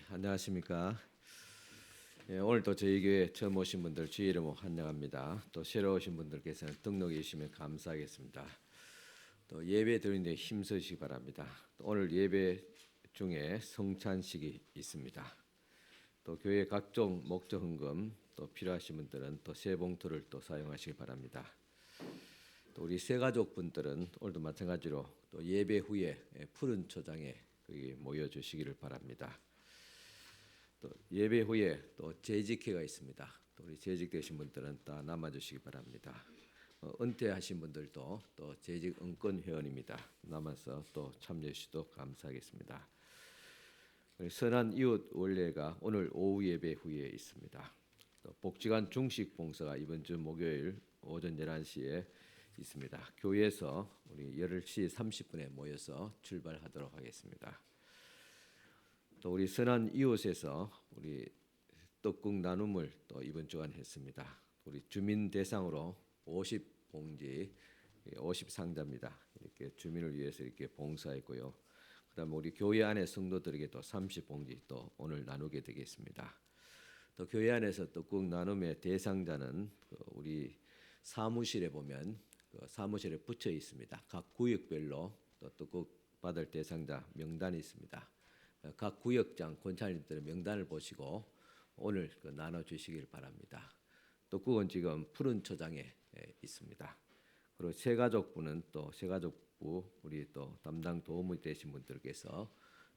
안녕하십니까. 오늘도 저희 교회 처음 오신 분들 주의 이름으로 환영합니다. 또 새로 오신 분들께서는 등록해 주시면 감사하겠습니다. 또 예배 드리는데 힘쓰시기 바랍니다. 또 오늘 예배 중에 성찬식이 있습니다. 또 교회 각종 목적 헌금 또 필요하신 분들은 또 새 봉투를 또 사용하시기 바랍니다. 또 우리 새 가족분들은 오늘도 마찬가지로 또 예배 후에 푸른 초장에 모여 주시기를 바랍니다. 또 예배 후에 또 재직회가 있습니다. 또 우리 재직되신 분들은 다 남아주시기 바랍니다. 은퇴하신 분들도 또 재직 은권 회원입니다. 남아서 또 참여해 주시도 감사하겠습니다. 선한 이웃 원례가 오늘 오후 예배 후에 있습니다. 또 복지관 중식 봉사가 이번 주 목요일 오전 11시에 있습니다. 교회에서 우리 10시 30분에 모여서 출발하도록 하겠습니다. 또 우리 선한 이웃에서 우리 떡국 나눔을 또 이번 주간 했습니다. 우리 주민 대상으로 50봉지, 50상자입니다. 이렇게 주민을 위해서 이렇게 봉사했고요. 그다음에 우리 교회 안에 성도들에게 또 30봉지 또 오늘 나누게 되겠습니다. 또 교회 안에서 떡국 나눔의 대상자는 우리 사무실에 보면 사무실에 붙여 있습니다. 각 구역별로 또 떡국 받을 대상자 명단이 있습니다. 각 구역장 권사님들의 명단을 보시고 오늘 나눠 주시길 바랍니다. 떡국은 지금 푸른 초장에 있습니다. 그리고 새가족부는 또 새가족부 우리 또 담당 도움이 되신 분들께서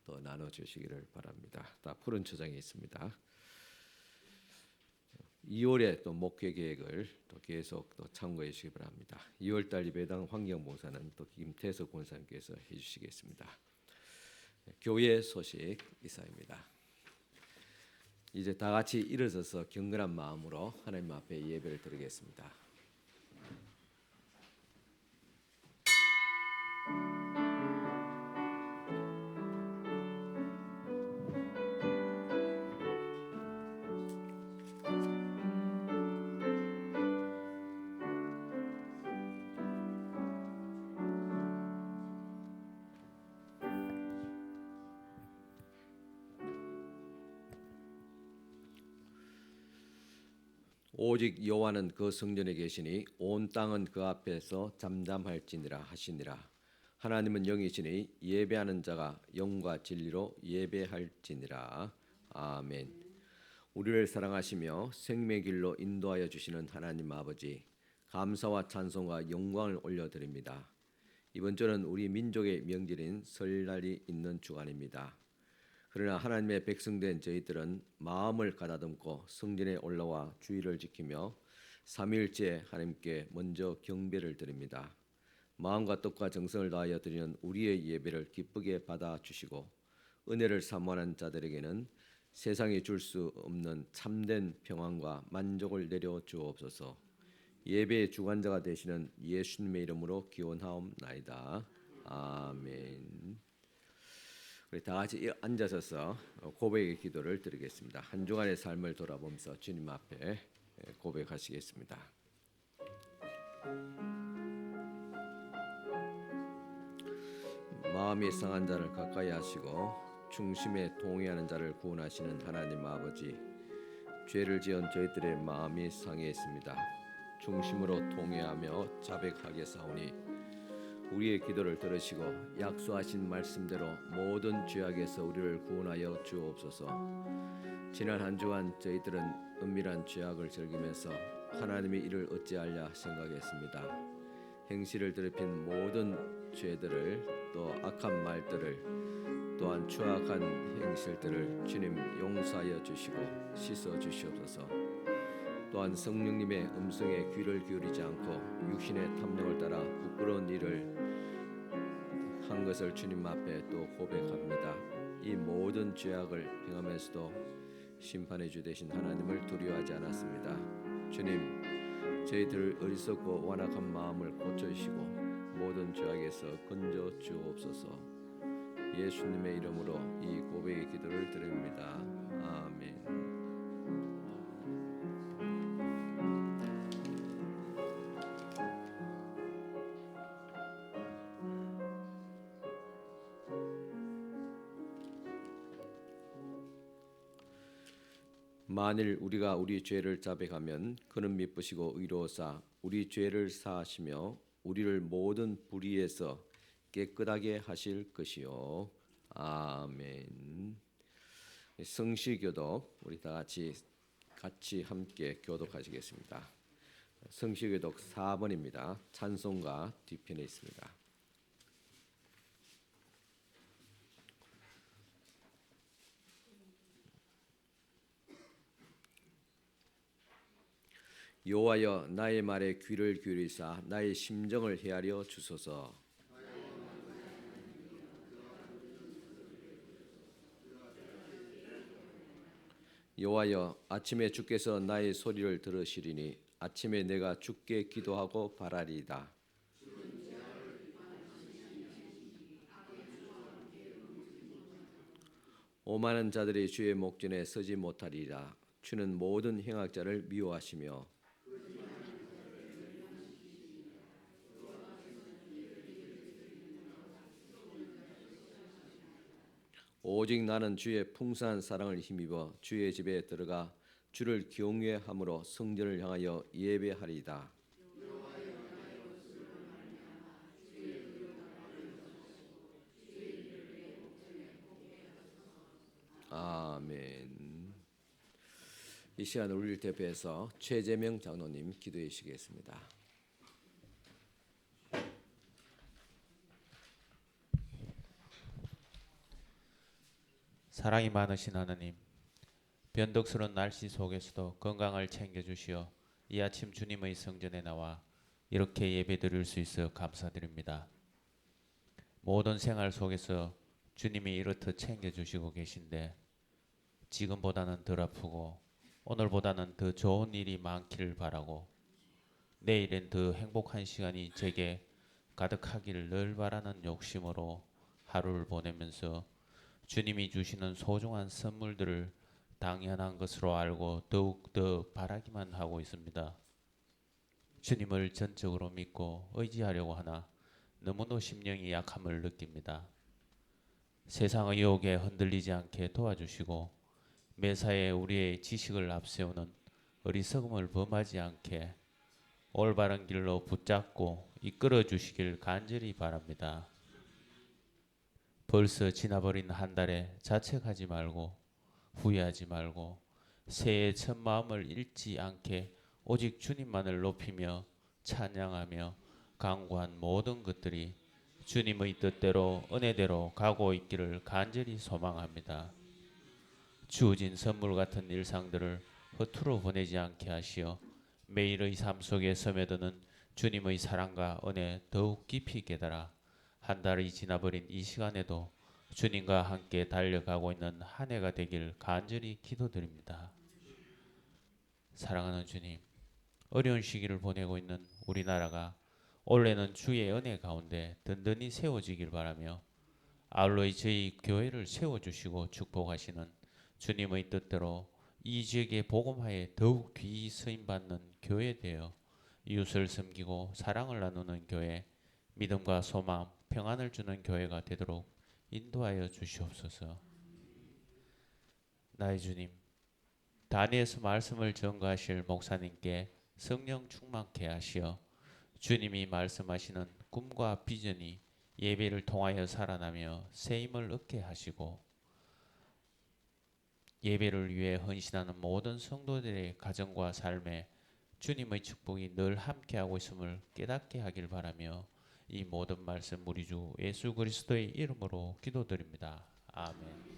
또 나눠 주시기를 바랍니다. 다 푸른 초장에 있습니다. 2월에 또 목회 계획을 또 계속 또 참고해 주시기 바랍니다. 2월달 예배당 환경봉사는 또 김태석 권사님께서 해주시겠습니다. 교회 소식 이사입니다. 이제 다 같이 일어서서 경건한 마음으로 하나님 앞에 예배를 드리겠습니다. 오직 여호와는 그 성전에 계시니 온 땅은 그 앞에서 잠잠할지니라 하시니라. 하나님은 영이시니 예배하는 자가 영과 진리로 예배할지니라. 아멘. 우리를 사랑하시며 생명의 길로 인도하여 주시는 하나님 아버지, 감사와 찬송과 영광을 올려드립니다. 이번 주는 우리 민족의 명절인 설날이 있는 주간입니다. 그러나 하나님의 백성된 저희들은 마음을 가다듬고 성전에 올라와 주의를 지키며 삼위일째 하나님께 먼저 경배를 드립니다. 마음과 뜻과 정성을 다하여 드리는 우리의 예배를 기쁘게 받아주시고 은혜를 사모하는 자들에게는 세상이 줄 수 없는 참된 평안과 만족을 내려 주옵소서. 예배의 주관자가 되시는 예수님의 이름으로 기원하옵나이다. 아멘. 우리 다 같이 앉아서서 고백의 기도를 드리겠습니다. 한 주간의 삶을 돌아보면서 주님 앞에 고백하시겠습니다. 마음이 상한 자를 가까이 하시고 중심에 동의하는 자를 구원하시는 하나님 아버지, 죄를 지은 저희들의 마음이 상해했습니다. 중심으로 동의하며 자백하게 사오니 우리의 기도를 들으시고 약속하신 말씀대로 모든 죄악에서 우리를 구원하여 주옵소서. 지난 한 주간 저희들은 은밀한 죄악을 즐기면서 하나님의 일을 어찌하랴 생각했습니다. 행실을 더럽힌 모든 죄들을 또 악한 말들을 또한 추악한 행실들을 주님 용서하여 주시고 씻어 주시옵소서. 또한 성령님의 음성에 귀를 기울이지 않고 육신의 탐욕을 따라 부끄러운 일을 한 것을 주님 앞에 또 고백합니다. 이 모든 죄악을 행하면서도 심판의 주 되신 하나님을 두려워하지 않았습니다. 주님, 저희들 어리석고 완악한 마음을 고쳐주시고 모든 죄악에서 건져 주옵소서. 예수님의 이름으로 이 고백의 기도를 드립니다. 아멘. 만일 우리가 우리 죄를 자백하면 그는 미쁘시고 의로우사 우리 죄를 사하시며 우리를 모든 불의에서 깨끗하게 하실 것이요. 아멘. 성시교독 우리 다 같이 함께 교독하시겠습니다. 성시교독 4번입니다. 찬송가 뒤편에 있습니다. 여호와여 나의 말에 귀를 기울이사 나의 심정을 헤아려 주소서. 여호와여 아침에 주께서 나의 소리를 들으시리니 아침에 내가 주께 기도하고 바라리이다. 오만한 자들이 주의 목전에 서지 못하리이다. 주는 모든 행악자를 미워하시며 오직 나는 주의 풍성한 사랑을 힘입어 주의 집에 들어가 주를 경외함으로 성전을 향하여 예배하리이다. 아멘. 이 시간 우리를 대표해서 최재명 장로님 기도해 주시겠습니다. 사랑이 많으신 하나님, 변덕스러운 날씨 속에서도 건강을 챙겨주시어 이 아침 주님의 성전에 나와 이렇게 예배드릴 수 있어 감사드립니다. 모든 생활 속에서 주님이 이렇듯 챙겨주시고 계신데 지금보다는 덜 아프고 오늘보다는 더 좋은 일이 많기를 바라고 내일엔 더 행복한 시간이 제게 가득하기를 늘 바라는 욕심으로 하루를 보내면서 주님이 주시는 소중한 선물들을 당연한 것으로 알고 더욱 더 바라기만 하고 있습니다. 주님을 전적으로 믿고 의지하려고 하나 너무도 심령이 약함을 느낍니다. 세상의 유혹에 흔들리지 않게 도와주시고 매사에 우리의 지식을 앞세우는 어리석음을 범하지 않게 올바른 길로 붙잡고 이끌어 주시길 간절히 바랍니다. 벌써 지나버린 한 달에 자책하지 말고 후회하지 말고 새해 첫 마음을 잃지 않게 오직 주님만을 높이며 찬양하며 강구한 모든 것들이 주님의 뜻대로 은혜대로 가고 있기를 간절히 소망합니다. 주어진 선물 같은 일상들을 허투루 보내지 않게 하시어 매일의 삶 속에 스며드는 주님의 사랑과 은혜 더욱 깊이 깨달아 한 달이 지나버린 이 시간에도 주님과 함께 달려가고 있는 한 해가 되길 간절히 기도드립니다. 사랑하는 주님, 어려운 시기를 보내고 있는 우리나라가 올해는 주의 은혜 가운데 든든히 세워지길 바라며 아울러 저희 교회를 세워주시고 축복하시는 주님의 뜻대로 이 지역의 복음화에 더욱 귀히 쓰임받는 교회 되어 이웃을 섬기고 사랑을 나누는 교회, 믿음과 소망, 평안을 주는 교회가 되도록 인도하여 주시옵소서. 나의 주님, 다니엘서 말씀을 전가하실 목사님께 성령 충만케 하시어 주님이 말씀하시는 꿈과 비전이 예배를 통하여 살아나며 새 힘을 얻게 하시고 예배를 위해 헌신하는 모든 성도들의 가정과 삶에 주님의 축복이 늘 함께하고 있음을 깨닫게 하길 바라며 이 모든 말씀 우리 주 예수 그리스도의 이름으로 기도드립니다. 아멘.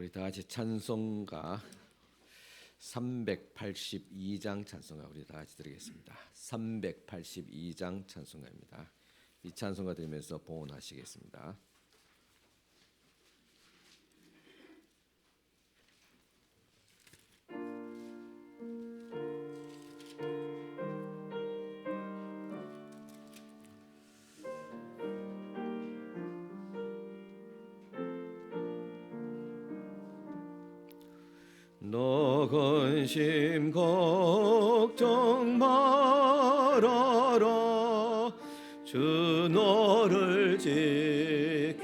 우리 다 같이 찬송가 382장 찬송가 우리 다 같이 드리겠습니다. 382장 찬송가입니다. 이 찬송가 들으면서 봉헌하시겠습니다. 너 근심 걱정 말아라 주 너를 지키리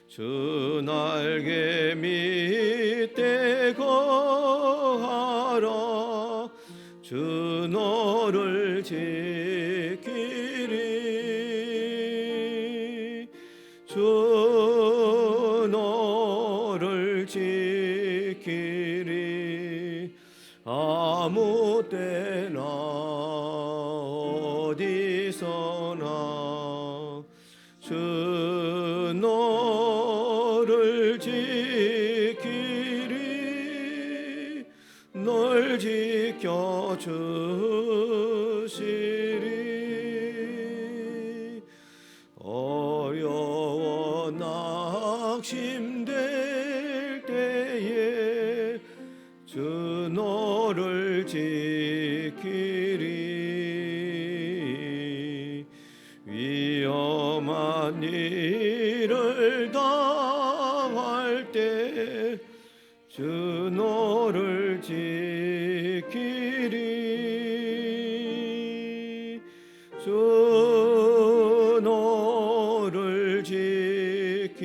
주 날개 밑에 거하라 주 너를 지키리 주 너를 지키리 아무 때나 어디서나 주 너를 지키리 널 지켜주시리 어려워 낙심될 때에 주 너를 지키리 위험한 일을 당할 때 주 너를 지키리 주 너를 지키리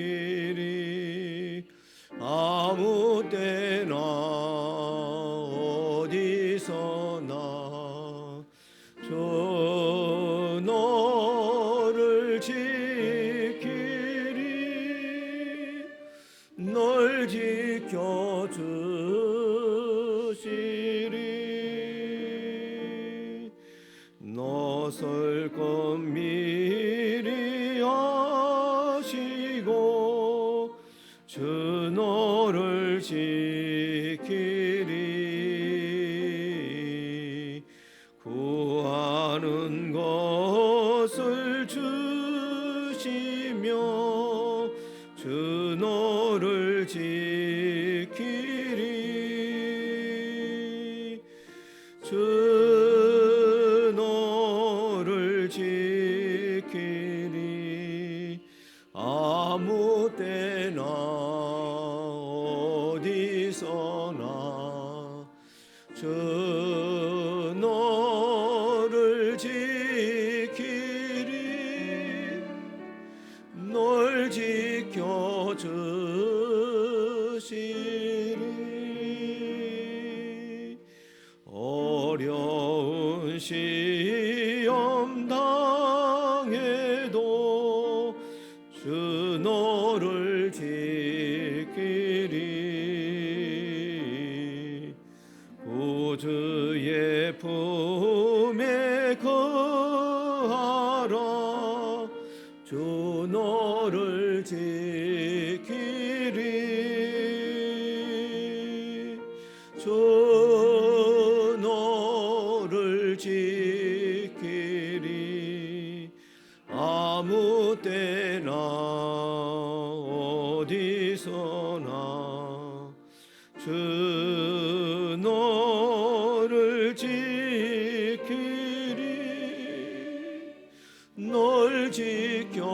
아무 때나 어디서나 주 너를 지키리 널 지켜주시리 너 설 것 미리 아시고 주 너를 지키리 구하는 것을 주시며 주 너를 지키리 주 너를 지키리 아무 때나 어디서나 주 너를 지키리 널 지켜주시리 어려운 시험 당해도 주 너를 지키리 구주의 품에 거하라 주 너를 지키리 주 너를 지키리 아무 때나 어디서나 주 너를 지키리 널 지켜주시리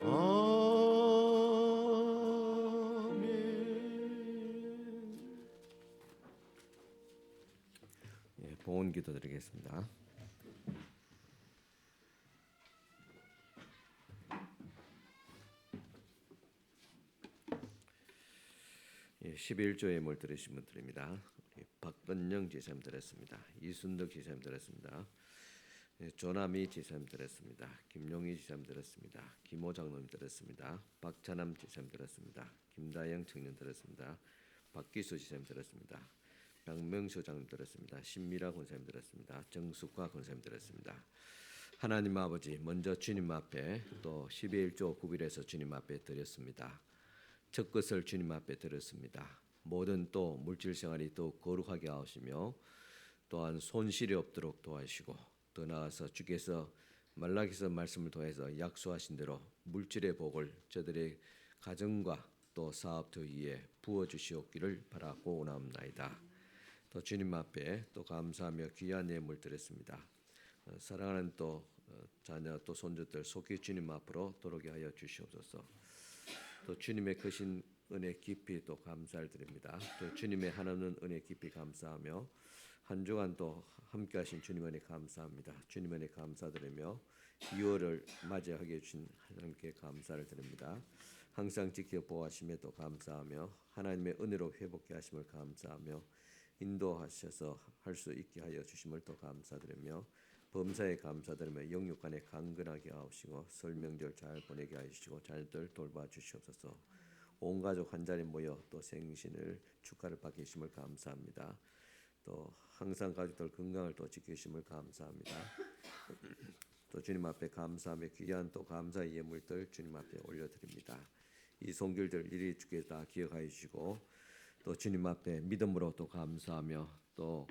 아멘. 예, 봉헌 기도드리겠습니다. 예, 11조에 몰두하신 분들입니다. 우리 박건영 지사님 드렸습니다. 이순덕 지사님 드렸습니다. 예, 조남희 지사님 드렸습니다. 김용희 지사님 드렸습니다. 김호 장로님 드렸습니다. 박찬남 지사님 드렸습니다. 김다영 청년 드렸습니다. 박기수 지사님 드렸습니다. 박명소장 들었습니다. 신미라 권사님 들었습니다. 정숙화 권사님 들었습니다. 하나님 아버지, 먼저 주님 앞에 또 10의 1조 9일에서 주님 앞에 드렸습니다. 첫 것을 주님 앞에 드렸습니다. 모든 또 물질 생활이 더욱 거룩하게 하시며 또한 손실이 없도록 도와주시고, 더 나아가서 주께서 말라기서 말씀을 통해서 약속하신 대로 물질의 복을 저들의 가정과 또 사업터 위에 부어 주시옵기를 바라고 원합니다. 또 주님 앞에 또 감사하며 귀한 예물 드렸습니다. 사랑하는 또 자녀 또 손주들 속히 주님 앞으로 돌아오게 하여 주시옵소서. 또 주님의 크신 은혜 깊이 또 감사를 드립니다. 또 주님의 하나는 은혜 깊이 감사하며 한 주간 또 함께하신 주님 은혜 감사합니다. 주님 은혜 감사드리며 2월을 맞이하게 해주신 하나님께 감사를 드립니다. 항상 지켜 보호하심에 또 감사하며 하나님의 은혜로 회복케 하심을 감사하며 인도하셔서 할 수 있게 하여 주심을 또 감사드리며 범사에 감사드리며 영육간에 강건하게 하시고 설 명절 잘 보내게 하시고 자녀들 돌봐 주시옵소서. 온 가족 한 자리 모여 또 생신을 축하를 받게 하심을 감사합니다. 또 항상 가족들 건강을 또 지키심을 감사합니다. 또 주님 앞에 감사하며 귀한 또 감사의 예물들 주님 앞에 올려드립니다. 이 손길들 일일이 주께 다 기억하여 주시고 또 주님 앞에 믿음으로 또 감사하며 또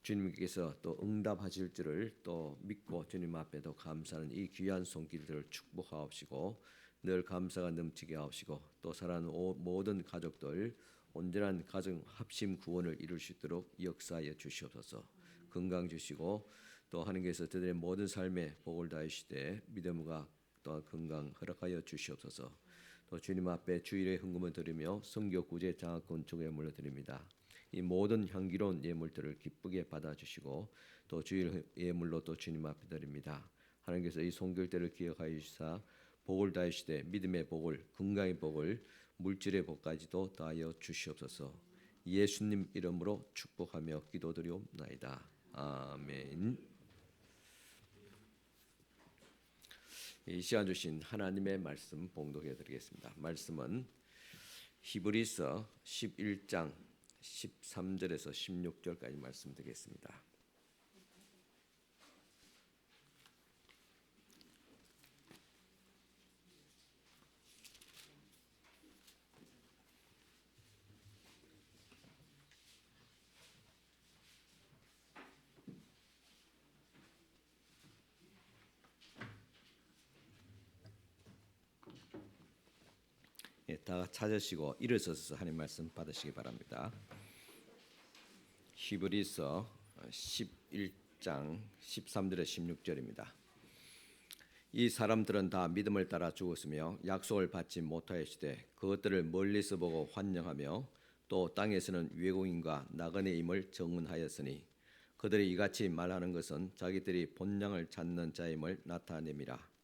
주님께서 또 응답하실 줄을 또 믿고 주님 앞에도 감사하는 이 귀한 손길들을 축복하옵시고 늘 감사가 넘치게 하옵시고 또 사랑하는 모든 가족들 온전한 가정 합심 구원을 이룰 수 있도록 역사하여 주시옵소서. 건강 주시고 또 하나님께서 저들의 모든 삶에 복을 다하시되 믿음과 또 건강 허락하여 주시옵소서. 또 주님 앞에 주일의 헌금을 드리며 선교 구제 장학금 조에 물려드립니다. 이 모든 향기로운 예물들을 기쁘게 받아주시고 또 주일 예물로 또 주님 앞에 드립니다. 하나님께서 이 손길들을 기억하여 주사 복을 다하시되 믿음의 복을, 건강의 복을, 물질의 복까지도 다하여 주시옵소서. 예수님 이름으로 축복하며 기도드리옵나이다. 아멘. 이 시간 주신 하나님의 말씀 봉독해 드리겠습니다. 말씀은 히브리서 11장 13절에서 16절까지 말씀드리겠습니다. 다 찾으시고 일어서서 하나님 말씀 받으시기 바랍니다. 히브리서 11장 13절에 16절입니다. 이 사람들은 다 믿음을 따라 죽었으며 약속을 받지 못하였으되 그것들을 멀리서 보고 환영하며 또 땅에서는 외국인과 나그네임을 정언하였으니 그들이 이같이 말하는 것은 자기들이 본향을 찾는 자임을 나타냄이라.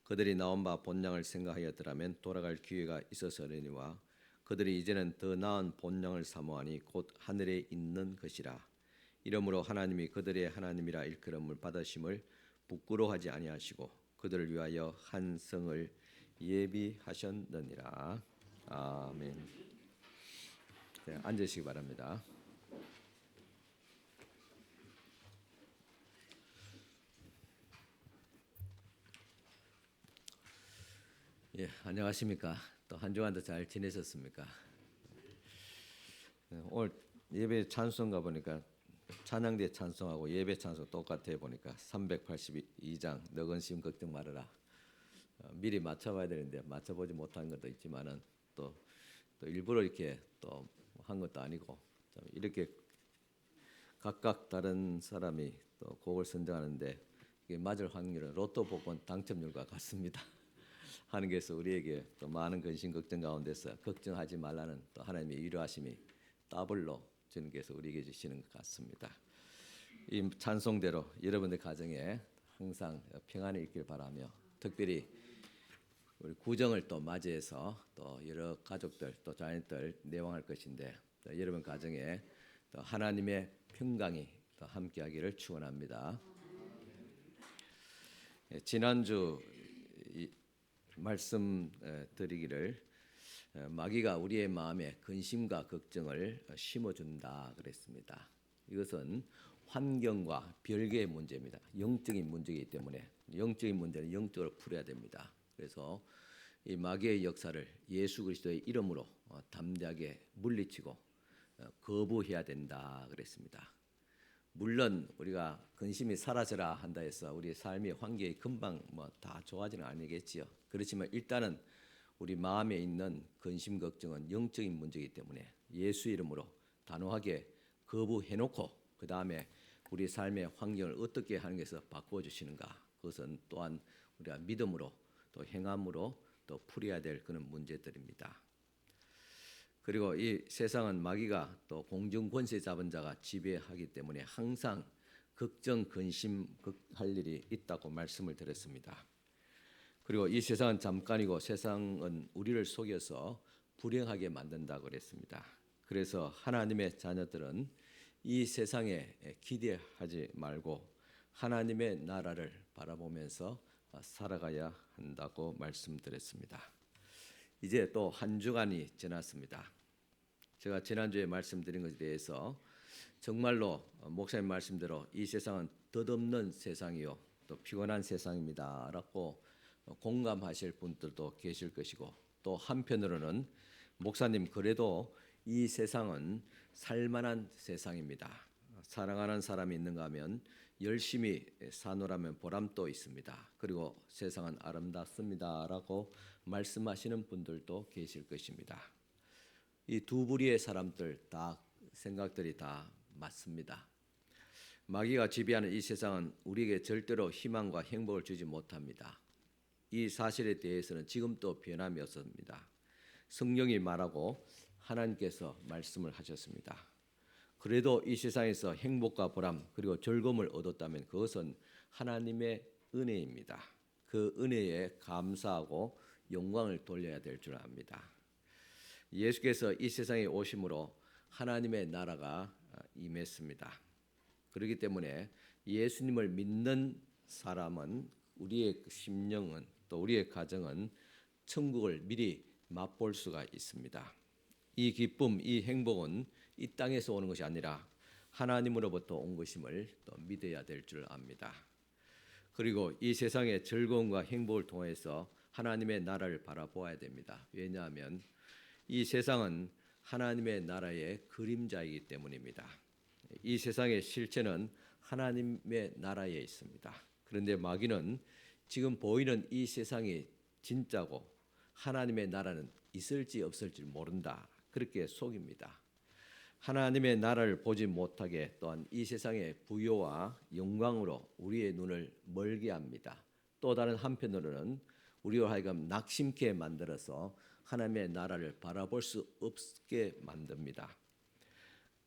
그들이 나온 바 본향을 생각하였더라면 돌아갈 기회가 있었으려니와 그들이 이제는 더 나은 본향을 사모하니 곧 하늘에 있는 것이라. 이러므로 하나님이 그들의 하나님이라 일컬음을 받으심을 부끄러워하지 아니하시고 그들을 위하여 한 성을 예비하셨느니라. 아멘. 네, 앉으시기 바랍니다. 예, 안녕하십니까? 또 한 주간도 잘 지내셨습니까? 오늘 예배 찬송가 보니까 찬양대 찬송하고 예배 찬송 똑같아 보니까 382장 너건심 걱정 말아라. 미리 맞춰봐야 되는데 맞춰보지 못한 것도 있지만은 또 일부러 이렇게 또 한 것도 아니고 이렇게 각각 다른 사람이 또 곡을 선정하는데 이게 맞을 확률은 로또 복권 당첨률과 같습니다. 하나님께서 우리에게 또 많은 근심 걱정 가운데서 걱정하지 말라는 또 하나님의 위로하심이 더블로 주님께서 우리에게 주시는 것 같습니다. 이 찬송대로 여러분들 가정에 항상 평안이 있길 바라며 특별히 우리 구정을 또 맞이해서 또 여러 가족들 또 자녀들 내왕할 것인데 또 여러분 가정에 또 하나님의 평강이 또 함께하기를 축원합니다. 지난주 말씀 드리기를 마귀가 우리의 마음에 근심과 걱정을 심어준다 그랬습니다. 이것은 환경과 별개의 문제입니다. 영적인 문제이기 때문에 영적인 문제는 영적으로 풀어야 됩니다. 그래서 이 마귀의 역사를 예수 그리스도의 이름으로 담대하게 물리치고 거부해야 된다 그랬습니다. 물론 우리가 근심이 사라져라 한다 해서 우리 삶의 환경이 금방 다 좋아지는 아니겠지요. 그렇지만 일단은 우리 마음에 있는 근심 걱정은 영적인 문제이기 때문에 예수 이름으로 단호하게 거부해놓고 그 다음에 우리 삶의 환경을 어떻게 하는 것에서 바꾸어 주시는가, 그것은 또한 우리가 믿음으로 또 행함으로 또 풀어야 될 그런 문제들입니다. 그리고 이 세상은 마귀가 또 공중 권세 잡은 자가 지배하기 때문에 항상 걱정 근심 할 일이 있다고 말씀을 드렸습니다. 그리고 이 세상은 잠깐이고 세상은 우리를 속여서 불행하게 만든다고 그랬습니다. 그래서 하나님의 자녀들은 이 세상에 기대하지 말고 하나님의 나라를 바라보면서 살아가야 한다고 말씀드렸습니다. 이제 또 한 주간이 지났습니다. 제가 지난주에 말씀드린 것에 대해서 정말로 목사님 말씀대로 이 세상은 덧없는 세상이요 또 피곤한 세상입니다 라고 공감하실 분들도 계실 것이고, 또 한편으로는 목사님 그래도 이 세상은 살만한 세상입니다. 사랑하는 사람이 있는가 하면 열심히 사노라면 보람도 있습니다. 그리고 세상은 아름답습니다 라고 말씀하시는 분들도 계실 것입니다. 이 두 부류의 사람들 다 생각들이 다 맞습니다. 마귀가 지배하는 이 세상은 우리에게 절대로 희망과 행복을 주지 못합니다. 이 사실에 대해서는 지금도 변함이 없습니다. 성령이 말하고 하나님께서 말씀을 하셨습니다. 그래도 이 세상에서 행복과 보람 그리고 즐거움을 얻었다면 그것은 하나님의 은혜입니다. 그 은혜에 감사하고 영광을 돌려야 될 줄 압니다. 예수께서 이 세상에 오심으로 하나님의 나라가 임했습니다. 그렇기 때문에 예수님을 믿는 사람은 우리의 심령은 또 우리의 가정은 천국을 미리 맛볼 수가 있습니다. 이 기쁨, 이 행복은 이 땅에서 오는 것이 아니라 하나님으로부터 온 것임을 또 믿어야 될 줄 압니다. 그리고 이 세상의 즐거움과 행복을 통해서 하나님의 나라를 바라보아야 됩니다. 왜냐하면 이 세상은 하나님의 나라의 그림자이기 때문입니다. 이 세상의 실체는 하나님의 나라에 있습니다. 그런데 마귀는 지금 보이는 이 세상이 진짜고 하나님의 나라는 있을지 없을지 모른다, 그렇게 속입니다. 하나님의 나라를 보지 못하게 또한 이 세상의 부요와 영광으로 우리의 눈을 멀게 합니다. 또 다른 한편으로는 우리로 하여금 낙심케 만들어서 하나님의 나라를 바라볼 수 없게 만듭니다.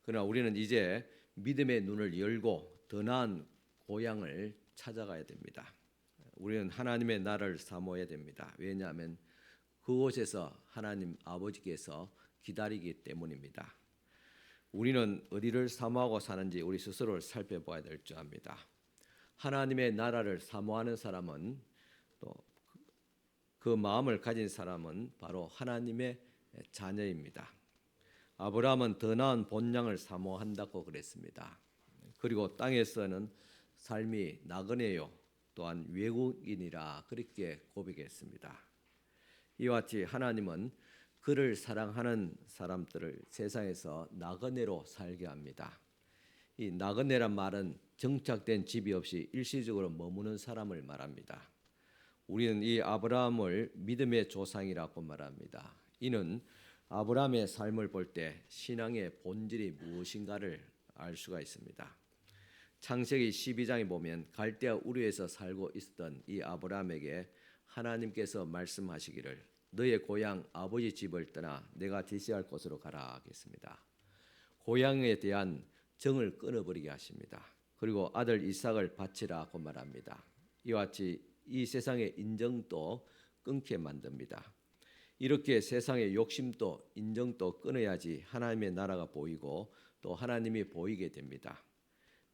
그러나 우리는 이제 믿음의 눈을 열고 더 나은 고향을 찾아가야 됩니다. 우리는 하나님의 나라를 사모해야 됩니다. 왜냐하면 그곳에서 하나님 아버지께서 기다리기 때문입니다. 우리는 어디를 사모하고 사는지 우리 스스로를 살펴봐야 될 줄 압니다. 하나님의 나라를 사모하는 사람은 또 그 마음을 가진 사람은 바로 하나님의 자녀입니다. 아브라함은 더 나은 본향을 사모한다고 그랬습니다. 그리고 땅에서는 삶이 나그네요 또한 외국인이라 그렇게 고백했습니다. 이와 같이 하나님은 그를 사랑하는 사람들을 세상에서 나그네로 살게 합니다. 이 나그네란 말은 정착된 집이 없이 일시적으로 머무는 사람을 말합니다. 우리는 이 아브라함을 믿음의 조상이라고 말합니다. 이는 아브라함의 삶을 볼 때 신앙의 본질이 무엇인가를 알 수가 있습니다. 창세기 12장에 보면 갈대아 우르에서 살고 있었던 이 아브라함에게 하나님께서 말씀하시기를 너의 고향 아버지 집을 떠나 내가 지시할 곳으로 가라 하겠습니다. 고향에 대한 정을 끊어버리게 하십니다. 그리고 아들 이삭을 바치라고 말합니다. 이와 같이 이 세상의 인정도 끊게 만듭니다. 이렇게 세상의 욕심도 인정도 끊어야지 하나님의 나라가 보이고 또 하나님이 보이게 됩니다.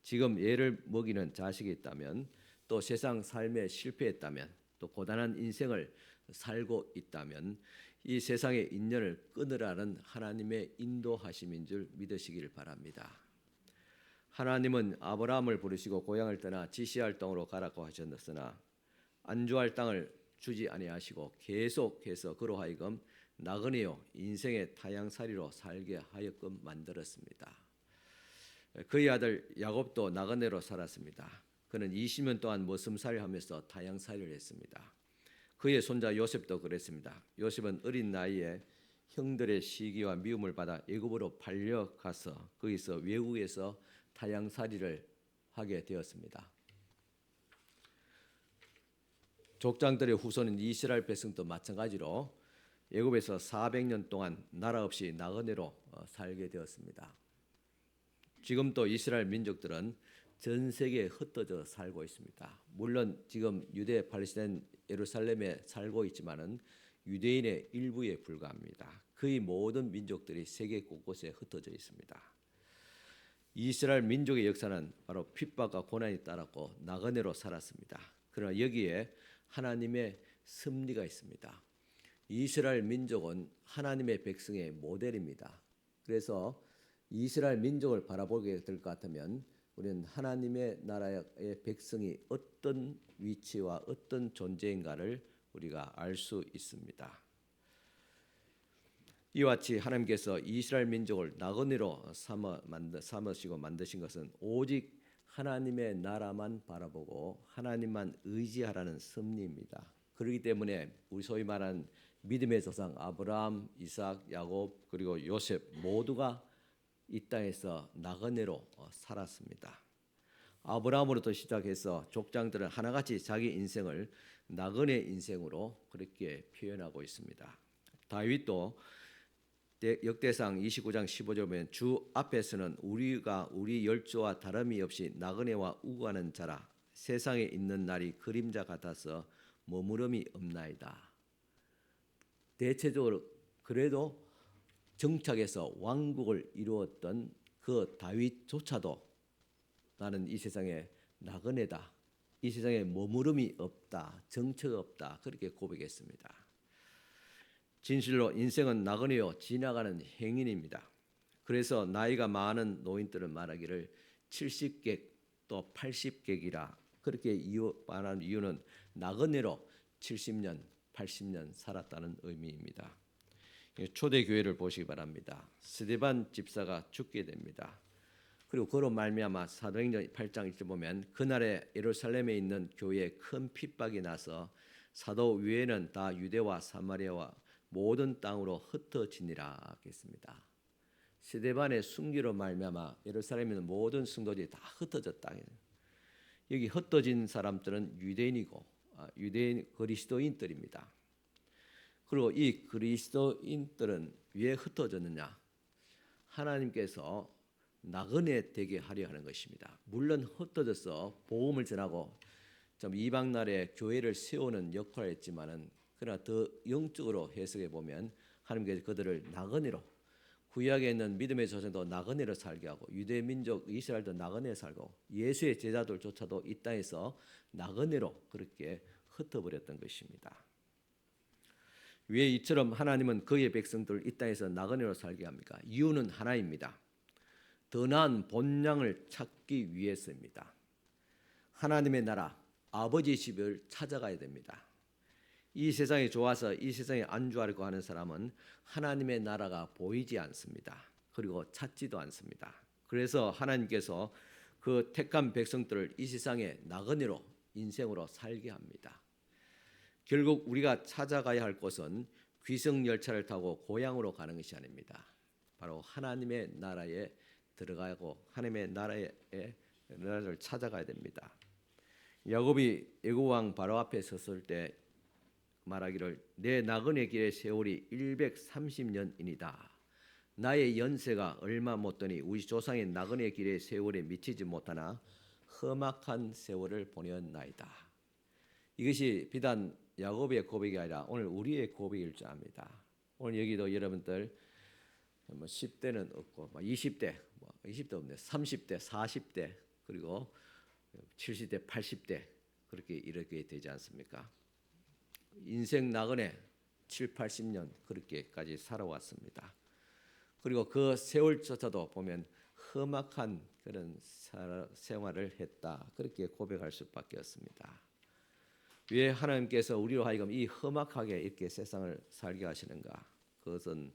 지금 애를 먹이는 자식이 있다면 또 세상 삶에 실패했다면 또 고단한 인생을 살고 있다면 이 세상의 인연을 끊으라는 하나님의 인도하심인 줄 믿으시길 바랍니다. 하나님은 아브라함을 부르시고 고향을 떠나 지시할 땅으로 가라고 하셨으나 안주할 땅을 주지 아니하시고 계속해서 그로 하여금 나그네요 인생의 타향살이로 살게 하여금 만들었습니다. 그의 아들 야곱도 나그네로 살았습니다. 그는 20년 동안 머슴살이를 하면서 타향살이를 했습니다. 그의 손자 요셉도 그랬습니다. 요셉은 어린 나이에 형들의 시기와 미움을 받아 애굽으로 팔려가서 거기서 외국에서 타향살이를 하게 되었습니다. 족장들의 후손인 이스라엘 백성도 마찬가지로 애굽에서 400년 동안 나라 없이 나그네로 살게 되었습니다. 지금도 이스라엘 민족들은 전 세계에 흩어져 살고 있습니다. 물론 지금 유대 팔레스타인 예루살렘에 살고 있지만은 유대인의 일부에 불과합니다. 거의 모든 민족들이 세계 곳곳에 흩어져 있습니다. 이스라엘 민족의 역사는 바로 핍박과 고난이 따랐고 나그네로 살았습니다. 그러나 여기에 하나님의 섭리가 있습니다. 이스라엘 민족은 하나님의 백성의 모델입니다. 그래서 이스라엘 민족을 바라보게 될 것 같으면 우리는 하나님의 나라의 백성이 어떤 위치와 어떤 존재인가를 우리가 알 수 있습니다. 이와 같이 하나님께서 이스라엘 민족을 나그네로 삼으시고 만드신 것은 오직 하나님의 나라만 바라보고 하나님만 의지하라는 섭리입니다. 그렇기 때문에 우리 소위 말하는 믿음의 조상 아브라함, 이삭, 야곱 그리고 요셉 모두가 이 땅에서 나그네로 살았습니다. 아브라함으로부터 시작해서 족장들은 하나같이 자기 인생을 나그네 인생으로 그렇게 표현하고 있습니다. 다윗도 역대상 29장 15절 보면 주 앞에서는 우리가 우리 열조와 다름이 없이 나그네와 우고하는 자라 세상에 있는 날이 그림자 같아서 머무름이 없나이다. 대체적으로 그래도 정착해서 왕국을 이루었던 그 다윗조차도 나는 이 세상에 나그네다. 이 세상에 머무름이 없다. 정처가 없다. 그렇게 고백했습니다. 진실로 인생은 나그네요 지나가는 행인입니다. 그래서 나이가 많은 노인들은 말하기를 70객 또 80객이라 그렇게 말하는 이유는 나그네로 70년, 80년 살았다는 의미입니다. 초대교회를 보시기 바랍니다. 스데반 집사가 죽게 됩니다. 그리고 그로 말미암아 사도행전 8장 1절 보면 그날에 예루살렘에 있는 교회에 큰 핍박이 나서 사도 위에는 다 유대와 사마리아와 모든 땅으로 흩어지니라 했습니다. 스데반의 순교로 말미암아 예루살렘에 있는 모든 성도들이 다 흩어졌다. 여기 흩어진 사람들은 유대인이고 유대인 그리스도인들입니다. 그리고 이 그리스도인들은 왜 흩어졌느냐? 하나님께서 나그네 되게 하려 하는 것입니다. 물론 흩어져서 복음을 전하고 좀 이방 나라에 교회를 세우는 역할을 했지만은 그러나 더 영적으로 해석해 보면 하나님께서 그들을 나그네로 구약에 있는 믿음의 조상도 나그네로 살게 하고 유대 민족 이스라엘도 나그네로 살고 예수의 제자들조차도 이 땅에서 나그네로 그렇게 흩어버렸던 것입니다. 왜 이처럼 하나님은 그의 백성들을 이 땅에서 나그네로 살게 합니까? 이유는 하나입니다. 더 나은 본향을 찾기 위해서입니다. 하나님의 나라, 아버지 집을 찾아가야 됩니다. 이 세상이 좋아서 이 세상에 안주하려고 하는 사람은 하나님의 나라가 보이지 않습니다. 그리고 찾지도 않습니다. 그래서 하나님께서 그 택한 백성들을 이 세상에 나그네로 인생으로 살게 합니다. 결국 우리가 찾아가야 할 곳은 귀성열차를 타고 고향으로 가는 것이 아닙니다. 바로 하나님의 나라에 들어가고 하나님의 나라를 찾아가야 됩니다. 야곱이 애굽 왕 바로 앞에 섰을 때 말하기를 내 나그네 길의 세월이 130년이니이다. 나의 연세가 얼마 못되니 우리 조상의 나그네 길의 세월에 미치지 못하나 험악한 세월을 보내었나이다. 이것이 비단 야곱의 고백이 아니라 오늘 우리의 고백일 줄 압니다. 오늘 여기도 여러분들 10대는 없고 20대, 20대 없네. 30대, 40대 그리고 70대, 80대 그렇게 이렇게 되지 않습니까? 인생 나그네 7, 80년 그렇게까지 살아왔습니다. 그리고 그 세월조차도 보면 험악한 그런 생활을 했다. 그렇게 고백할 수밖에 없습니다. 왜 하나님께서 우리로 하여금 이 험악하게 이렇게 세상을 살게 하시는가? 그것은